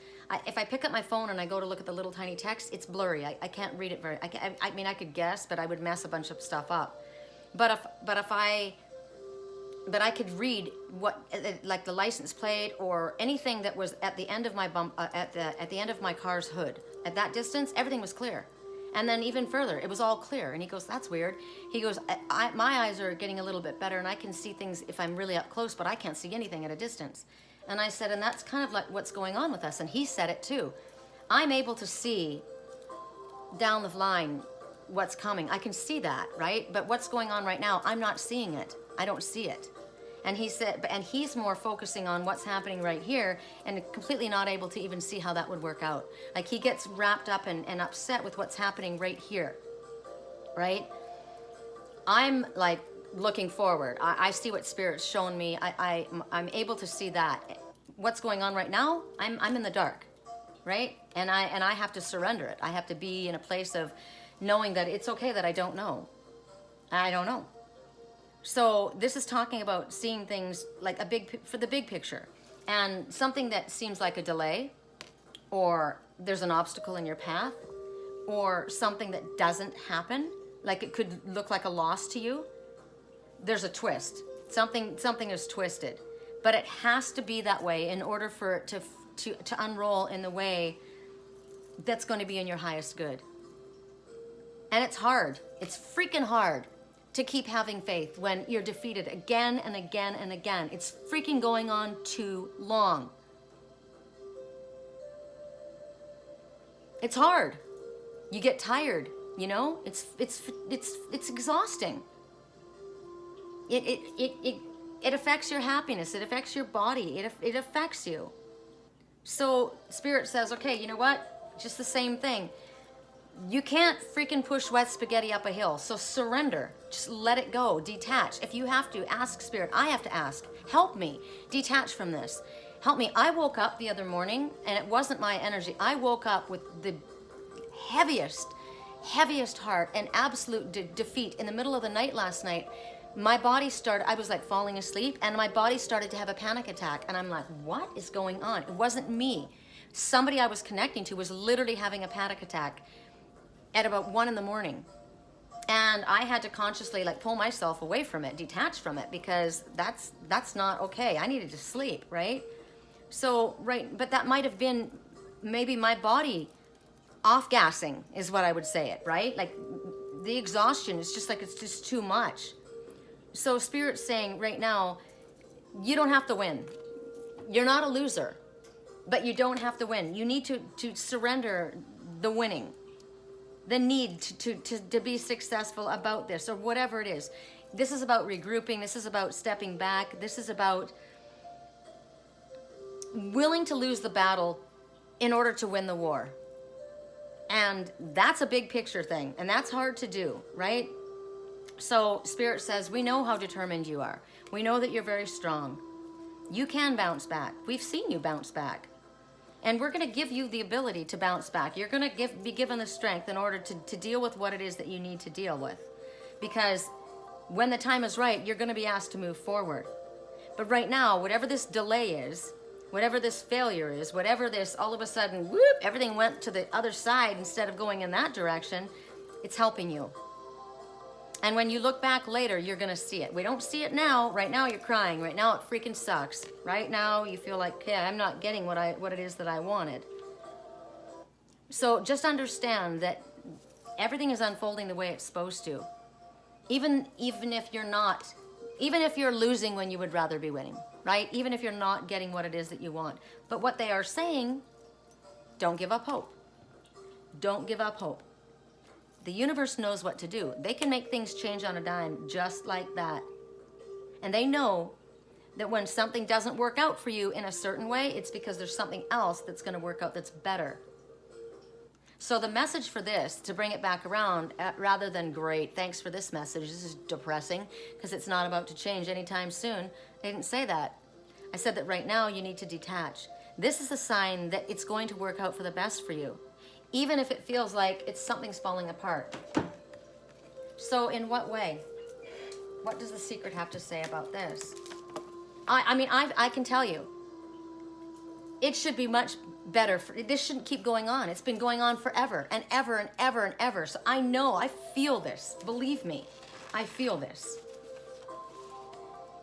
if I pick up my phone and I go to look at the little tiny text, it's blurry. I can't read it very, I mean, I could guess, but I would mess a bunch of stuff up. But I could read what, like the license plate or anything that was at the end of my at the end of my car's hood. At that distance, everything was clear. And then even further, it was all clear. And he goes, that's weird. He goes, my eyes are getting a little bit better and I can see things if I'm really up close, but I can't see anything at a distance. And I said, and that's kind of like what's going on with us. And he said it too. I'm able to see down the line what's coming. I can see that, right? But what's going on right now, I'm not seeing it. I don't see it. And he said, and he's more focusing on what's happening right here and completely not able to even see how that would work out. Like he gets wrapped up and upset with what's happening right here, right? I'm like looking forward. I see what Spirit's shown me. I'm able to see that. What's going on right now, I'm in the dark, right? And I have to surrender it. I have to be in a place of knowing that it's okay that I don't know. I don't know. So this is talking about seeing things like for the big picture, and something that seems like a delay, or there's an obstacle in your path, or something that doesn't happen, like it could look like a loss to you. There's a twist. Something is twisted, but it has to be that way in order for it to unroll in the way that's going to be in your highest good. And it's hard. It's freaking hard to keep having faith when you're defeated again and again and again. It's freaking going on too long. It's hard. You get tired, you know? It's exhausting. It affects your happiness. It affects your body. It affects you. So Spirit says, okay, you know what? Just the same thing. You can't freaking push wet spaghetti up a hill, so surrender. Just let it go. Detach. If you have to, ask Spirit. I have to ask. Help me. Detach from this. Help me. I woke up the other morning, and it wasn't my energy. I woke up with the heaviest heart and absolute defeat. In the middle of the night last night, my body started, I was like falling asleep, and my body started to have a panic attack. And I'm like, what is going on? It wasn't me. Somebody I was connecting to was literally having a panic attack at about 1 a.m. And I had to consciously like pull myself away from it, detach from it, because that's not okay. I needed to sleep, right? So, right, but that might have been maybe my body off-gassing is what I would say it, right? Like the exhaustion is just like, it's just too much. So Spirit's saying right now, you don't have to win. You're not a loser, but you don't have to win. You need to surrender the winning. The need to be successful about this or whatever it is. This is about regrouping. This is about stepping back. This is about willing to lose the battle in order to win the war. And that's a big picture thing. And that's hard to do, right? So Spirit says, we know how determined you are. We know that you're very strong. You can bounce back. We've seen you bounce back. And we're going to give you the ability to bounce back. You're going to be given the strength in order to deal with what it is that you need to deal with. Because when the time is right, you're going to be asked to move forward. But right now, whatever this delay is, whatever this failure is, whatever this, all of a sudden, whoop, everything went to the other side instead of going in that direction, it's helping you. And when you look back later, you're going to see it. We don't see it now. Right now, you're crying. Right now, it freaking sucks. Right now, you feel like, yeah, I'm not getting what it is that I wanted. So just understand that everything is unfolding the way it's supposed to. Even if you're not, even if you're losing when you would rather be winning, right? Even if you're not getting what it is that you want. But what they are saying, don't give up hope. Don't give up hope. The universe knows what to do. They can make things change on a dime just like that. And they know that when something doesn't work out for you in a certain way, it's because there's something else that's going to work out that's better. So the message for this, to bring it back around, rather than great, thanks for this message, this is depressing because it's not about to change anytime soon. I didn't say that. I said that right now you need to detach. This is a sign that it's going to work out for the best for you. Even if it feels like something's falling apart. So in what way? What does the secret have to say about this? I can tell you. It should be much better. This shouldn't keep going on. It's been going on forever and ever and ever and ever. So I know, I feel this. Believe me, I feel this.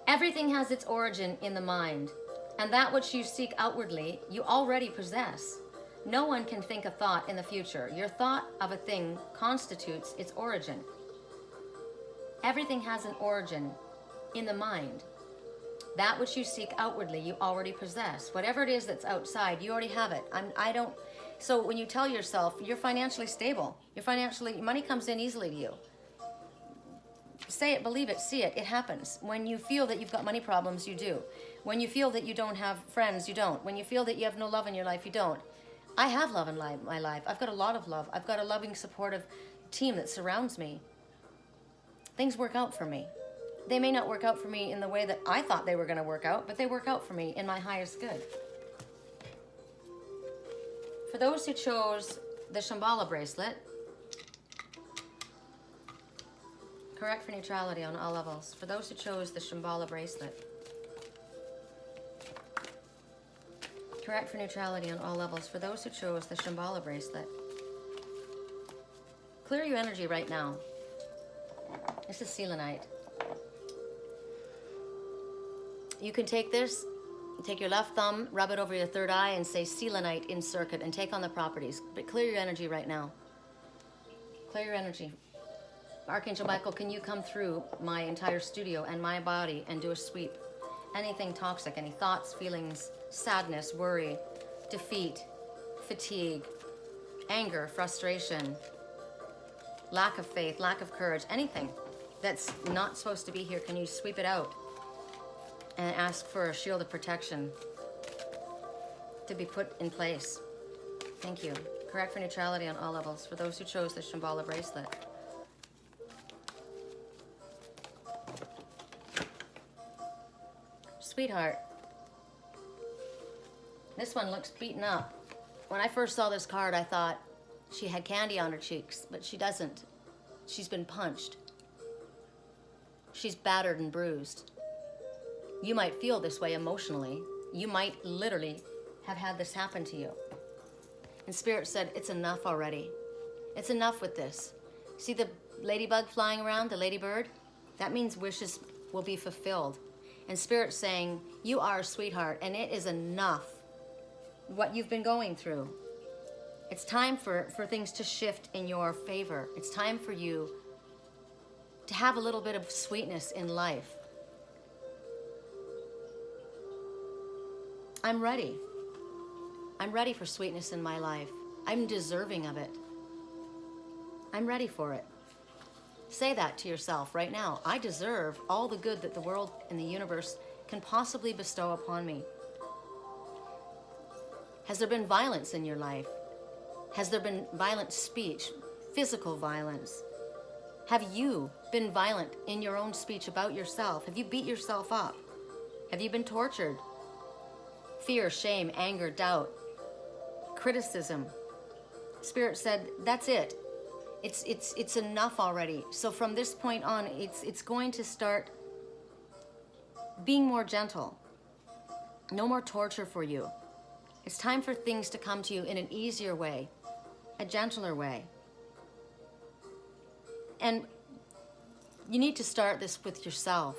Everything has its origin in the mind. And that which you seek outwardly, you already possess. No one can think a thought in the future. Your thought of a thing constitutes its origin. Everything has an origin in the mind. That which you seek outwardly, you already possess. Whatever it is that's outside, you already have it. So when you tell yourself you're financially stable, money comes in easily to you. Say it, believe it, see it, it happens. When you feel that you've got money problems, you do. When you feel that you don't have friends, you don't. When you feel that you have no love in your life, you don't. I have love in my life. I've got a lot of love. I've got a loving, supportive team that surrounds me. Things work out for me. They may not work out for me in the way that I thought they were going to work out, but they work out for me in my highest good. For those who chose the Shambala bracelet, correct for neutrality on all levels. For those who chose the Shambala bracelet, correct for neutrality on all levels. For those who chose the Shambhala bracelet, clear your energy right now. This is selenite. You can take this, take your left thumb, rub it over your third eye, and say selenite in circuit, and take on the properties. But clear your energy right now. Clear your energy. Archangel Michael, can you come through my entire studio and my body and do a sweep? Anything toxic, any thoughts, feelings, sadness, worry, defeat, fatigue, anger, frustration, lack of faith, lack of courage, anything that's not supposed to be here, can you sweep it out and ask for a shield of protection to be put in place? Thank you. Correct for neutrality on all levels. For those who chose the Shambhala bracelet. Sweetheart, this one looks beaten up. When I first saw this card, I thought she had candy on her cheeks, but she doesn't. She's been punched. She's battered and bruised. You might feel this way emotionally. You might literally have had this happen to you. And Spirit said, it's enough already. It's enough with this. See the ladybug flying around, the ladybird? That means wishes will be fulfilled. And Spirit's saying, you are a sweetheart, and it is enough what you've been going through. It's time for things to shift in your favor. It's time for you to have a little bit of sweetness in life. I'm ready. I'm ready for sweetness in my life. I'm deserving of it. I'm ready for it. Say that to yourself right now. I deserve all the good that the world and the universe can possibly bestow upon me. Has there been violence in your life? Has there been violent speech, physical violence? Have you been violent in your own speech about yourself? Have you beat yourself up? Have you been tortured fear, shame, anger, doubt, criticism. Spirit said, that's it. It's enough already. So from this point on, it's going to start being more gentle. No more torture for you. It's time for things to come to you in an easier way, a gentler way. And you need to start this with yourself.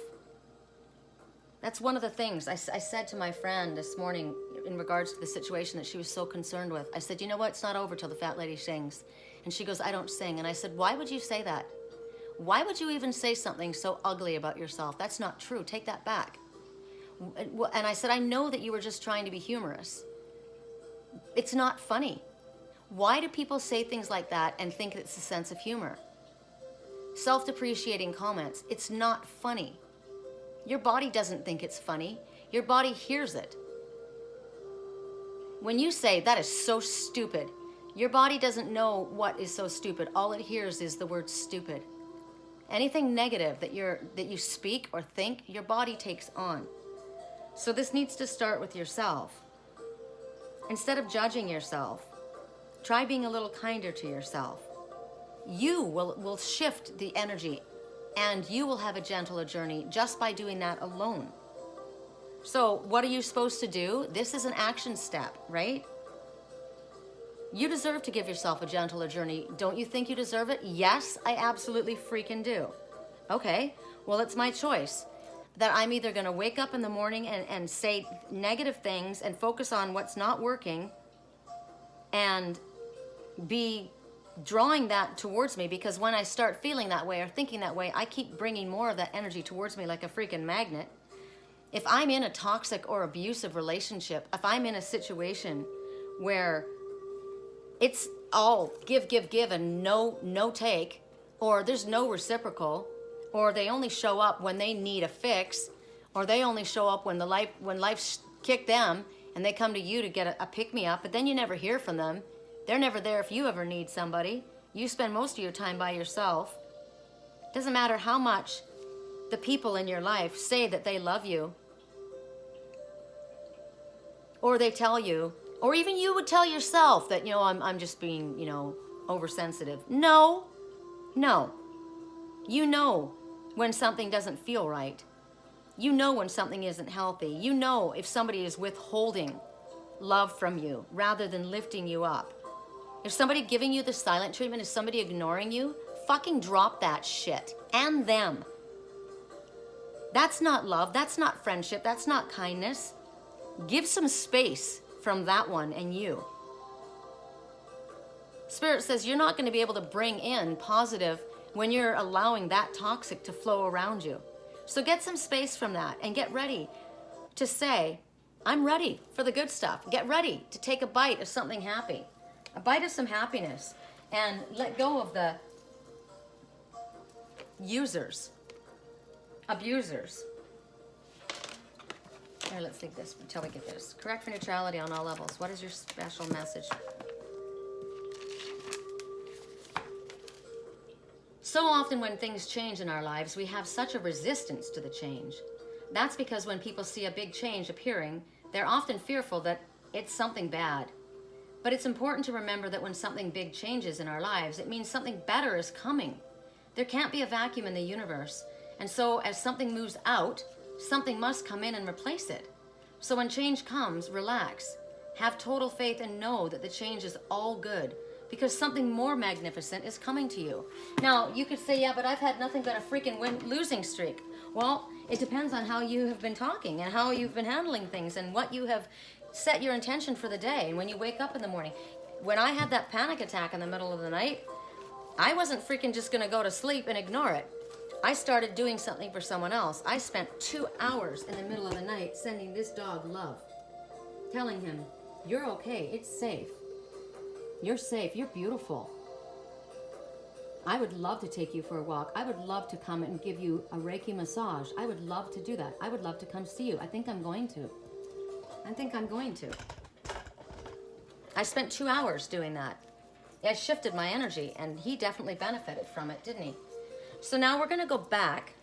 That's one of the things I said to my friend this morning in regards to the situation that she was so concerned with. I said, you know what? It's not over till the fat lady sings. And she goes, I don't sing. And I said, why would you say that? Why would you even say something so ugly about yourself? That's not true. Take that back. And I said, I know that you were just trying to be humorous. It's not funny. Why do people say things like that and think it's a sense of humor? Self-depreciating comments. It's not funny. Your body doesn't think it's funny. Your body hears it. When you say, that is so stupid, your body doesn't know what is so stupid. All it hears is the word stupid. Anything negative that you speak or think, your body takes on. So this needs to start with yourself. Instead of judging yourself, try being a little kinder to yourself. You will shift the energy, and you will have a gentler journey just by doing that alone. So what are you supposed to do? This is an action step, right? You deserve to give yourself a gentler journey. Don't you think you deserve it? Yes, I absolutely freaking do. Okay, well, it's my choice. That I'm either going to wake up in the morning and say negative things and focus on what's not working and be drawing that towards me, because when I start feeling that way or thinking that way, I keep bringing more of that energy towards me like a freaking magnet. If I'm in a toxic or abusive relationship, if I'm in a situation where it's all give and no take, or there's no reciprocal, or they only show up when they need a fix, or they only show up when life's kicked them and they come to you to get a pick-me-up, but then you never hear from them. They're never there if you ever need somebody. You spend most of your time by yourself. Doesn't matter how much the people in your life say that they love you, or they tell you, or even you would tell yourself that, I'm just being, oversensitive. No. You know when something doesn't feel right. You know when something isn't healthy. You know if somebody is withholding love from you rather than lifting you up. If somebody giving you the silent treatment, is somebody ignoring you, fucking drop that shit. And them. That's not love. That's not friendship. That's not kindness. Give some space from that one and you. Spirit says you're not going to be able to bring in positive when you're allowing that toxic to flow around you. So get some space from that and get ready to say, I'm ready for the good stuff. Get ready to take a bite of something happy. A bite of some happiness, and let go of the users, abusers. Here, let's think this until we get this. Correct for neutrality on all levels. What is your special message? So often when things change in our lives, we have such a resistance to the change. That's because when people see a big change appearing, they're often fearful that it's something bad. But it's important to remember that when something big changes in our lives, it means something better is coming. There can't be a vacuum in the universe. And so as something moves out, something must come in and replace it. So when change comes, relax. Have total faith and know that the change is all good, because something more magnificent is coming to you. Now, you could say, yeah, but I've had nothing but a freaking losing streak. Well, it depends on how you have been talking and how you've been handling things and what you have set your intention for the day. And when you wake up in the morning, when I had that panic attack in the middle of the night, I wasn't freaking just going to go to sleep and ignore it. I started doing something for someone else. I spent 2 hours in the middle of the night sending this dog love, telling him, you're okay, it's safe. You're safe, you're beautiful. I would love to take you for a walk. I would love to come and give you a Reiki massage. I would love to do that. I would love to come see you. I think I'm going to. I spent 2 hours doing that. It shifted my energy, and he definitely benefited from it, didn't he? So now we're going to go back,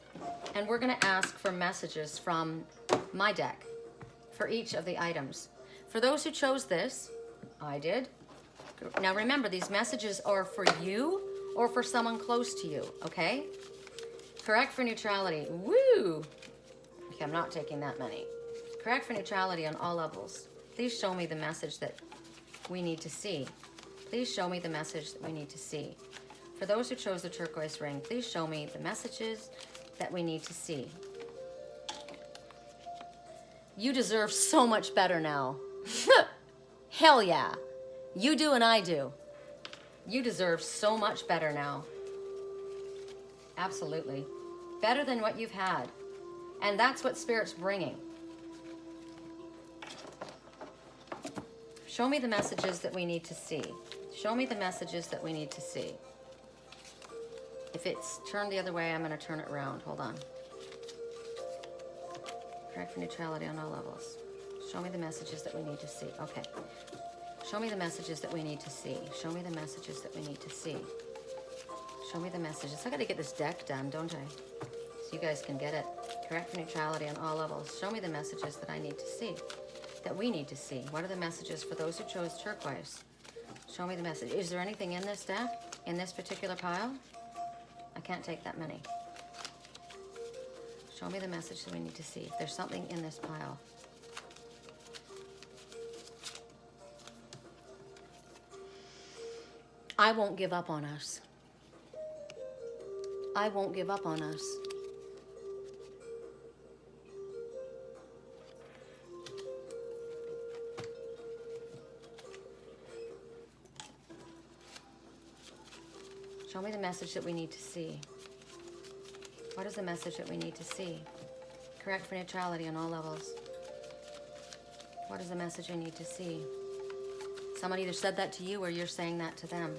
and we're going to ask for messages from my deck, for each of the items. For those who chose this, I did. Now remember, these messages are for you or for someone close to you, okay? Correct for neutrality. Woo! Okay, I'm not taking that many. Correct for neutrality on all levels. Please show me the message that we need to see. Please show me the message that we need to see. For those who chose the turquoise ring, please show me the messages that we need to see. You deserve so much better now. Hell yeah. You do and I do. You deserve so much better now. Absolutely. Better than what you've had. And that's what Spirit's bringing. Show me the messages that we need to see. Show me the messages that we need to see. If it's turned the other way, I'm going to turn it around. Hold on. Correct for neutrality on all levels. Show me the messages that we need to see. Okay. Show me the messages that we need to see. Show me the messages that we need to see. Show me the messages. I got to get this deck done, don't I? So you guys can get it. Correct for neutrality on all levels. Show me the messages that I need to see. That we need to see. What are the messages for those who chose turquoise? Show me the message. Is there anything in this deck? In this particular pile? I can't take that many. Show me the message that we need to see. If there's something in this pile. I won't give up on us. I won't give up on us. Show me the message that we need to see. What is the message that we need to see? Correct for neutrality on all levels. What is the message I need to see? Someone either said that to you or you're saying that to them.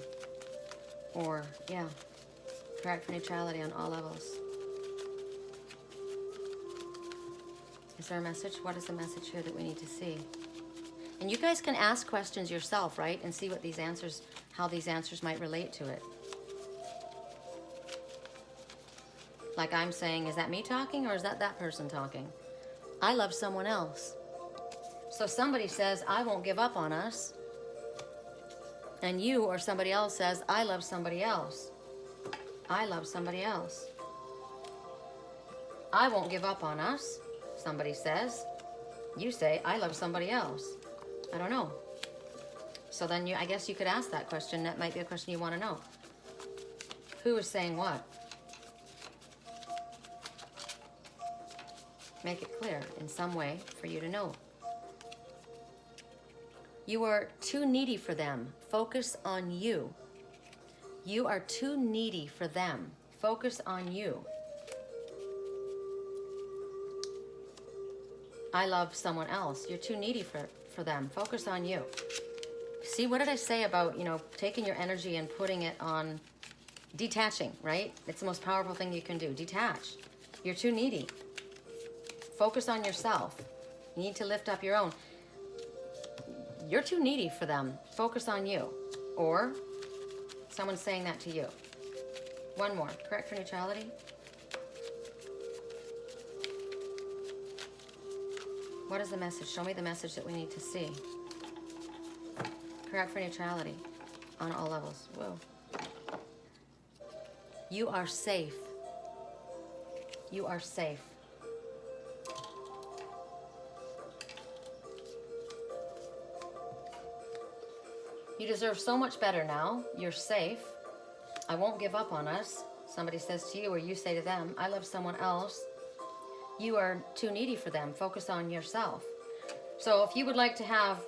Or, yeah, correct for neutrality on all levels. Is there a message? What is the message here that we need to see? And you guys can ask questions yourself, right? And see what these answers, how these answers might relate to it. Like I'm saying, is that me talking or is that person talking? I love someone else. So somebody says, I won't give up on us. And you or somebody else says, I love somebody else. I love somebody else. I won't give up on us, somebody says. You say, I love somebody else. I don't know. So then I guess you could ask that question. That might be a question you want to know. Who is saying what? Make it clear in some way for you to know. You are too needy for them. Focus on you. You are too needy for them. Focus on you. I love someone else. You're too needy for them. Focus on you. See, what did I say about, taking your energy and putting it on detaching, right? It's the most powerful thing you can do. Detach. You're too needy. Focus on yourself. You need to lift up your own. You're too needy for them. Focus on you. Or someone's saying that to you. One more. Correct for neutrality. What is the message? Show me the message that we need to see. Correct for neutrality on all levels. Whoa. You are safe. You are safe. You deserve so much better now. You're safe. I won't give up on us. Somebody says to you or you say to them, I love someone else. You are too needy for them. Focus on yourself. So if you would like to have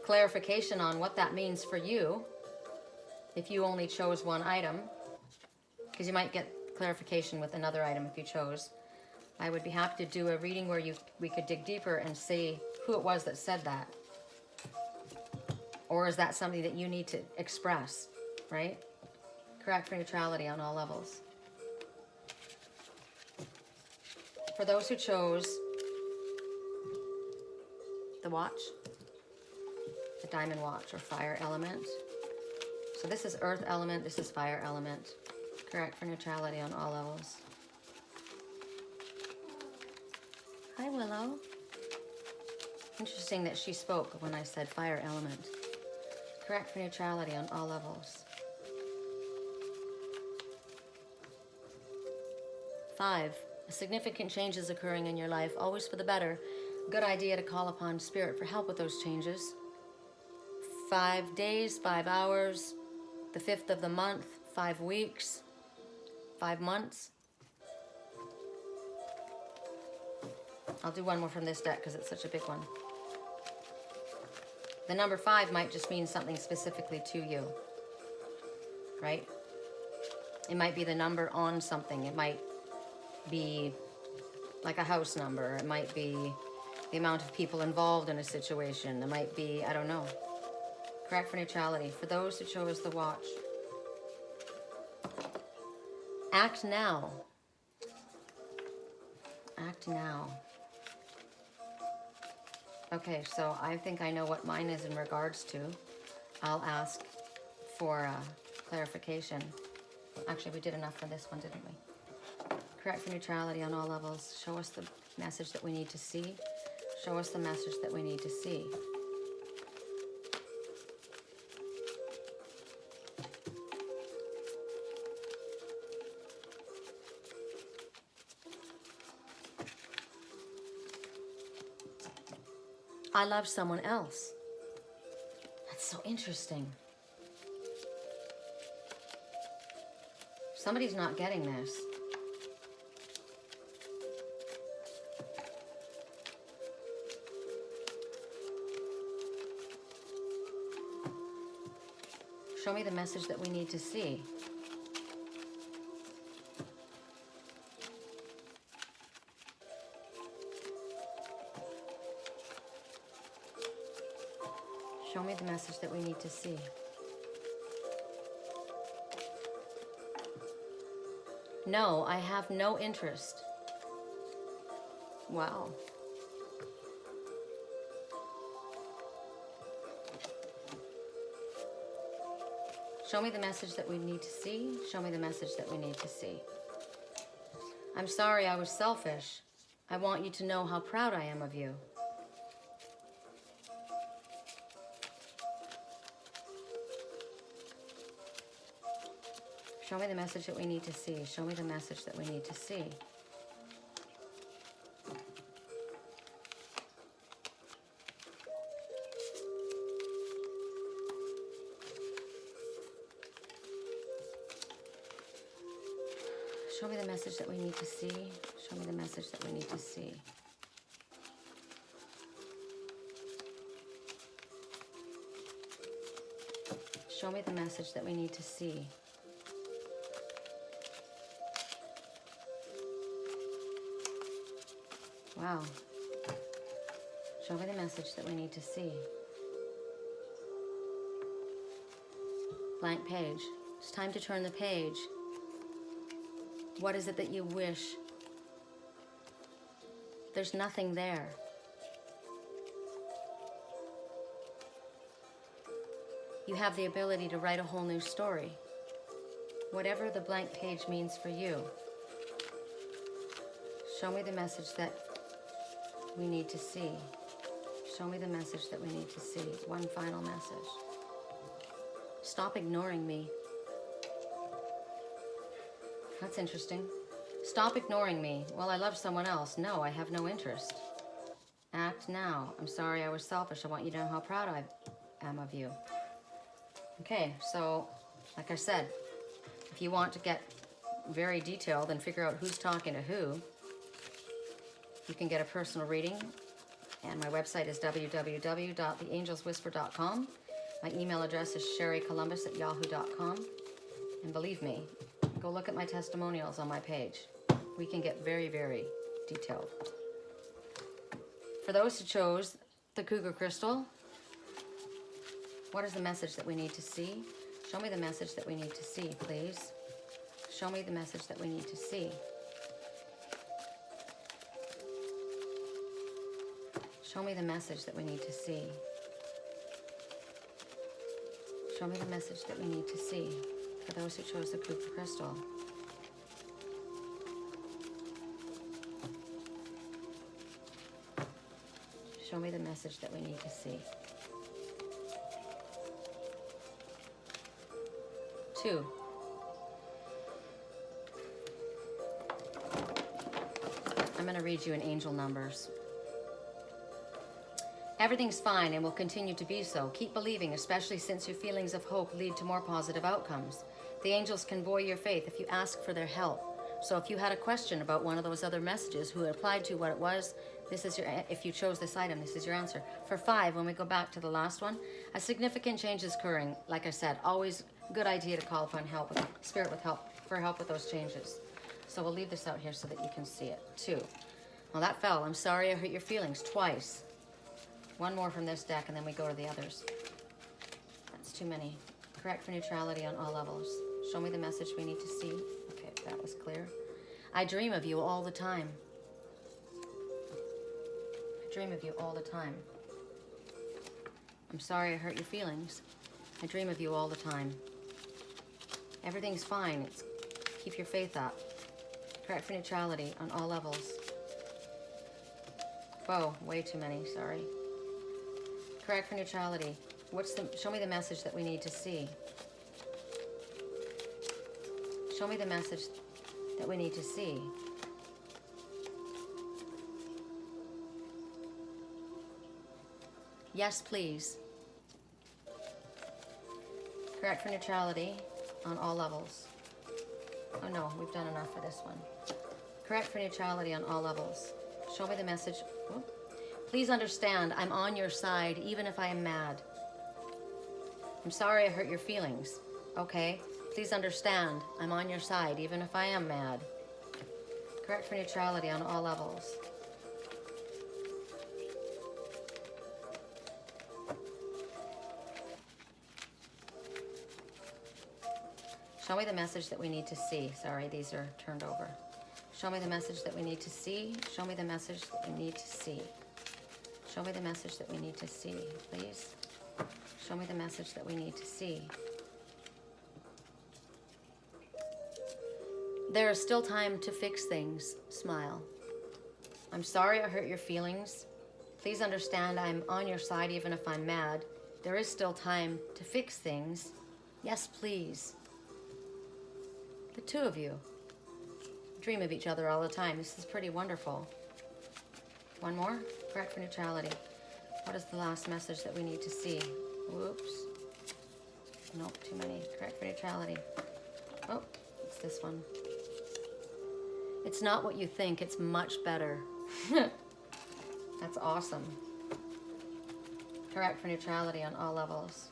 clarification on what that means for you, if you only chose one item, because you might get clarification with another item if you chose, I would be happy to do a reading where we could dig deeper and see who it was that said that. Or is that something that you need to express, right? Correct for neutrality on all levels. For those who chose the watch, the diamond watch or fire element. So this is earth element, this is fire element. Correct for neutrality on all levels. Hi, Willow. Interesting that she spoke when I said fire element. Correct for neutrality on all levels. 5. A significant change is occurring in your life, always for the better. Good idea to call upon Spirit for help with those changes. 5 days, 5 hours, the 5th of the month, 5 weeks, 5 months. I'll do one more from this deck because it's such a big one. The number 5 might just mean something specifically to you, right? It might be the number on something. It might be like a house number. It might be the amount of people involved in a situation. It might be, I don't know. Correct for neutrality. For those who chose the watch. Act now. Act now. Okay, so I think I know what mine is in regards to. I'll ask for clarification. Actually, we did enough for this one, didn't we? Correct for neutrality on all levels. Show us the message that we need to see. Show us the message that we need to see. I love someone else. That's so interesting. Somebody's not getting this. Show me the message that we need to see. Show me the message that we need to see. No, I have no interest. Wow. Show me the message that we need to see. Show me the message that we need to see. I'm sorry I was selfish. I want you to know how proud I am of you. Show me the message that we need to see. Show me the message that we need to see. Show me the message that we need to see. Show me the message that we need to see. Show me the message that we need to see. Wow. Show me the message that we need to see. Blank page. It's time to turn the page. What is it that you wish? There's nothing there. You have the ability to write a whole new story. Whatever the blank page means for you. Show me the message that we need to see. Show me the message that we need to see. One final message. Stop ignoring me. That's interesting. Stop ignoring me. Well, I love someone else. No, I have no interest. Act now. I'm sorry I was selfish. I want you to know how proud I am of you. Okay, so like I said, if you want to get very detailed and figure out who's talking to who, you can get a personal reading. And my website is www.theangelswhisper.com. My email address is sherrycolumbus@yahoo.com. And believe me, go look at my testimonials on my page. We can get very, very detailed. For those who chose the Cougar crystal, what is the message that we need to see? Show me the message that we need to see, please. Show me the message that we need to see. Show me the message that we need to see. Show me the message that we need to see. For those who chose the Cougar crystal. Show me the message that we need to see. 2. I'm going to read you in angel numbers. Everything's fine and will continue to be so. Keep believing, especially since your feelings of hope lead to more positive outcomes. The angels can buoy your faith if you ask for their help. So if you had a question about one of those other messages who applied to what it was, this is your, if you chose this item, this is your answer. For 5, when we go back to the last one, a significant change is occurring. Like I said, always a good idea to call upon help, spirit with help, for help with those changes. So we'll leave this out here so that you can see it. 2. Well, that fell. I'm sorry I hurt your feelings twice. 1 more from this deck, and then we go to the others. That's too many. Correct for neutrality on all levels. Show me the message we need to see. Okay, that was clear. I dream of you all the time. I dream of you all the time. I'm sorry I hurt your feelings. I dream of you all the time. Everything's fine. Keep your faith up. Correct for neutrality on all levels. Whoa, way too many, sorry. Correct for neutrality. Show me the message that we need to see. Show me the message that we need to see. Yes, please. Correct for neutrality on all levels. Oh no, we've done enough for this one. Correct for neutrality on all levels. Show me the message. Oh. Please understand, I'm on your side, even if I am mad. I'm sorry I hurt your feelings. Okay, please understand, I'm on your side, even if I am mad. Correct for neutrality on all levels. Show me the message that we need to see. Sorry, these are turned over. Show me the message that we need to see. Show me the message that we need to see. Show me the message that we need to see, please. Show me the message that we need to see. There is still time to fix things. Smile. I'm sorry I hurt your feelings. Please understand I'm on your side even if I'm mad. There is still time to fix things. Yes, please. The 2 of you dream of each other all the time. This is pretty wonderful. 1 more. Correct for neutrality. What is the last message that we need to see? Whoops. Nope, too many. Correct for neutrality. Oh, it's this one. It's not what you think. It's much better. That's awesome. Correct for neutrality on all levels.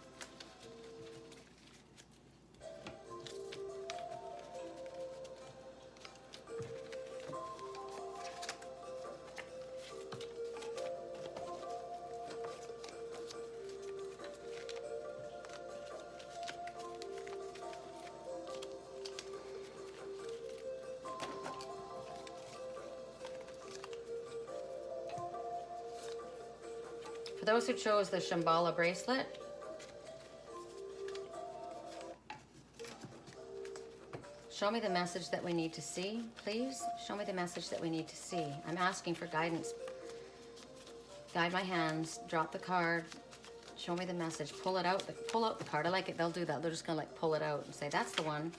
For those who chose the Shambala bracelet, show me the message that we need to see, please. Show me the message that we need to see. I'm asking for guidance. Guide my hands, drop the card, show me the message, pull it out, pull out the card. I like it, they'll do that. They're just gonna like pull it out and say, that's the one.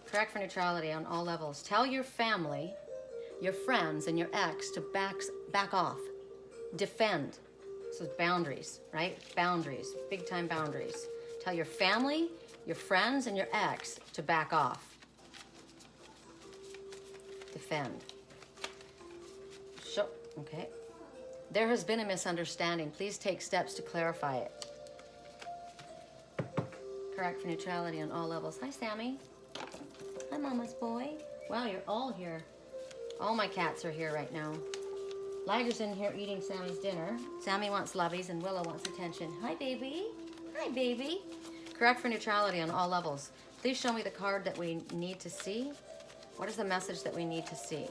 Correct for neutrality on all levels. Tell your family, your friends, and your ex to back off. Defend. This is boundaries, right? Boundaries, big time boundaries. Tell your family, your friends, and your ex to back off. Defend. Okay. There has been a misunderstanding. Please take steps to clarify it. Correct for neutrality on all levels. Hi, Sammy. Hi, Mama's boy. Wow, you're all here. All my cats are here right now. Liger's in here eating Sammy's dinner. Sammy wants lovies and Willow wants attention. Hi, baby. Hi, baby. Correct for neutrality on all levels. Please show me the card that we need to see. What is the message that we need to see?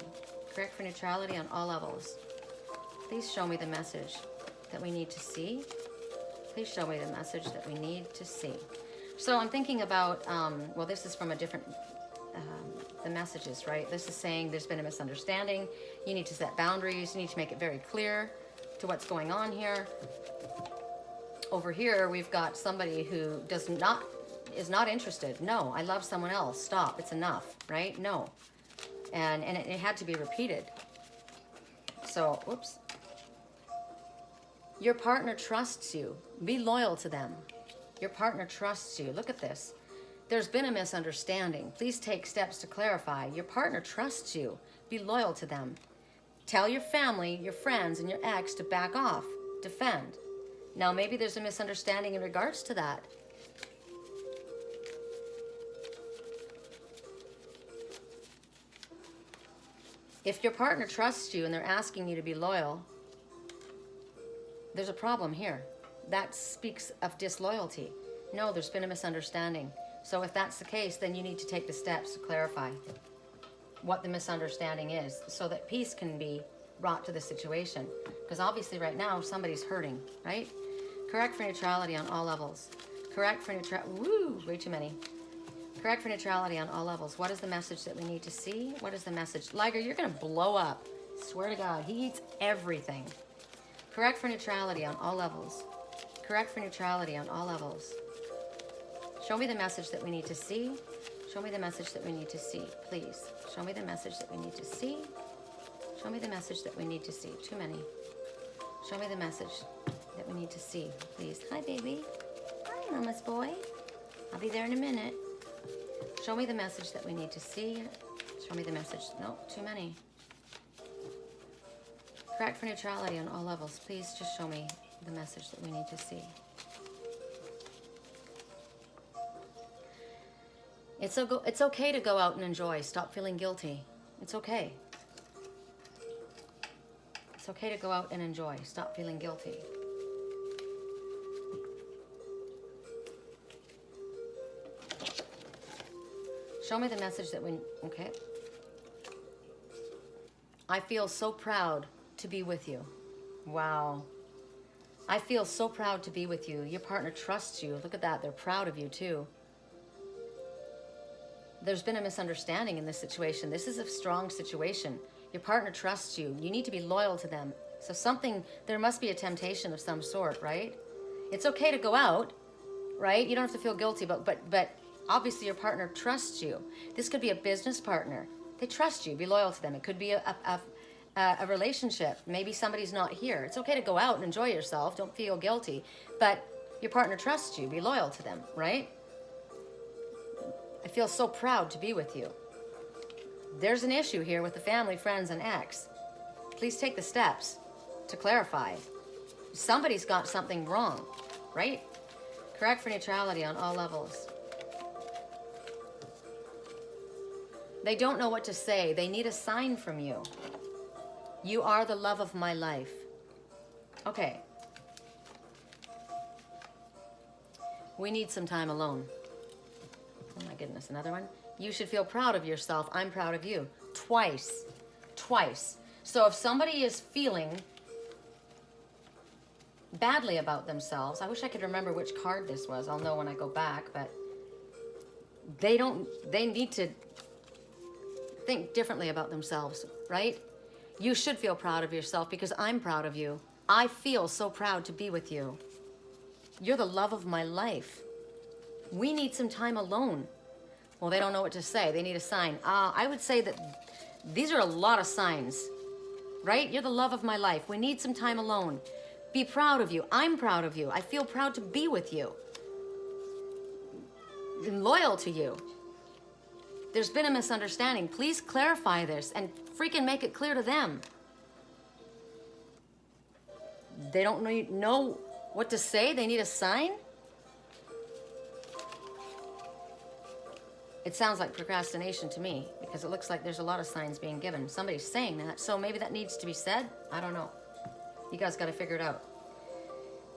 Correct for neutrality on all levels. Please show me the message that we need to see. Please show me the message that we need to see. So I'm thinking about, well, this is from a different, the messages, right? This is saying there's been a misunderstanding. You need to set boundaries. You need to make it very clear to what's going on here. Over here, we've got somebody who is not interested. No, I love someone else. Stop. It's enough, right? No. And it had to be repeated. So, whoops. Your partner trusts you. Be loyal to them. Your partner trusts you. Look at this. There's been a misunderstanding. Please take steps to clarify. Your partner trusts you. Be loyal to them. Tell your family, your friends, and your ex to back off. Defend. Now, maybe there's a misunderstanding in regards to that. If your partner trusts you and they're asking you to be loyal, there's a problem here. That speaks of disloyalty. No, there's been a misunderstanding. So if that's the case, then you need to take the steps to clarify what the misunderstanding is so that peace can be brought to the situation. Because obviously right now, somebody's hurting, right? Correct for neutrality on all levels. Correct for neutrality. Woo, way too many. Correct for neutrality on all levels. What is the message that we need to see? What is the message? Liger, you're going to blow up. Swear to God, he eats everything. Correct for neutrality on all levels. Correct for neutrality on all levels. Show me the message that we need to see. Show me the message that we need to see, please. Show me the message that we need to see. Show me the message that we need to see. Too many. Show me the message that we need to see, please. Hi, baby. Hi, mama's boy. I'll be there in a minute. Show me the message that we need to see. Show me the message. No, too many. Correct for neutrality on all levels. Please just show me the message that we need to see. It's okay to go out and enjoy. Stop feeling guilty. It's okay. It's okay to go out and enjoy. Stop feeling guilty. Show me the message that we... Okay. I feel so proud to be with you. Wow. I feel so proud to be with you. Your partner trusts you. Look at that. They're proud of you too. There's been a misunderstanding in this situation. This is a strong situation. Your partner trusts you. You need to be loyal to them. So there must be a temptation of some sort, right? It's okay to go out, right? You don't have to feel guilty, but obviously your partner trusts you. This could be a business partner. They trust you. Be loyal to them. It could be a relationship. Maybe somebody's not here. It's okay to go out and enjoy yourself. Don't feel guilty. But your partner trusts you. Be loyal to them, right? I feel so proud to be with you. There's an issue here with the family, friends, and ex. Please take the steps to clarify. Somebody's got something wrong, right? Correct for neutrality on all levels. They don't know what to say. They need a sign from you. You are the love of my life. Okay. We need some time alone. Oh my goodness, another one. You should feel proud of yourself. I'm proud of you. Twice. Twice. So if somebody is feeling badly about themselves, I wish I could remember which card this was. I'll know when I go back, but they need to think differently about themselves, right? You should feel proud of yourself because I'm proud of you. I feel so proud to be with you. You're the love of my life. We need some time alone. Well, they don't know what to say. They need a sign. I would say that these are a lot of signs, right? You're the love of my life. We need some time alone. Be proud of you. I'm proud of you. I feel proud to be with you. I'm loyal to you. There's been a misunderstanding. Please clarify this and freaking make it clear to them. They don't know what to say. They need a sign. It sounds like procrastination to me because it looks like there's a lot of signs being given. Somebody's saying that, so maybe that needs to be said. I don't know. You guys got to figure it out.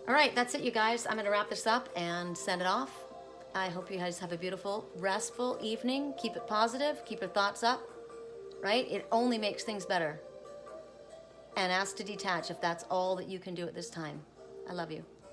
All right, that's it, you guys. I'm going to wrap this up and send it off. I hope you guys have a beautiful, restful evening. Keep it positive. Keep your thoughts up, right? It only makes things better. And ask to detach if that's all that you can do at this time. I love you.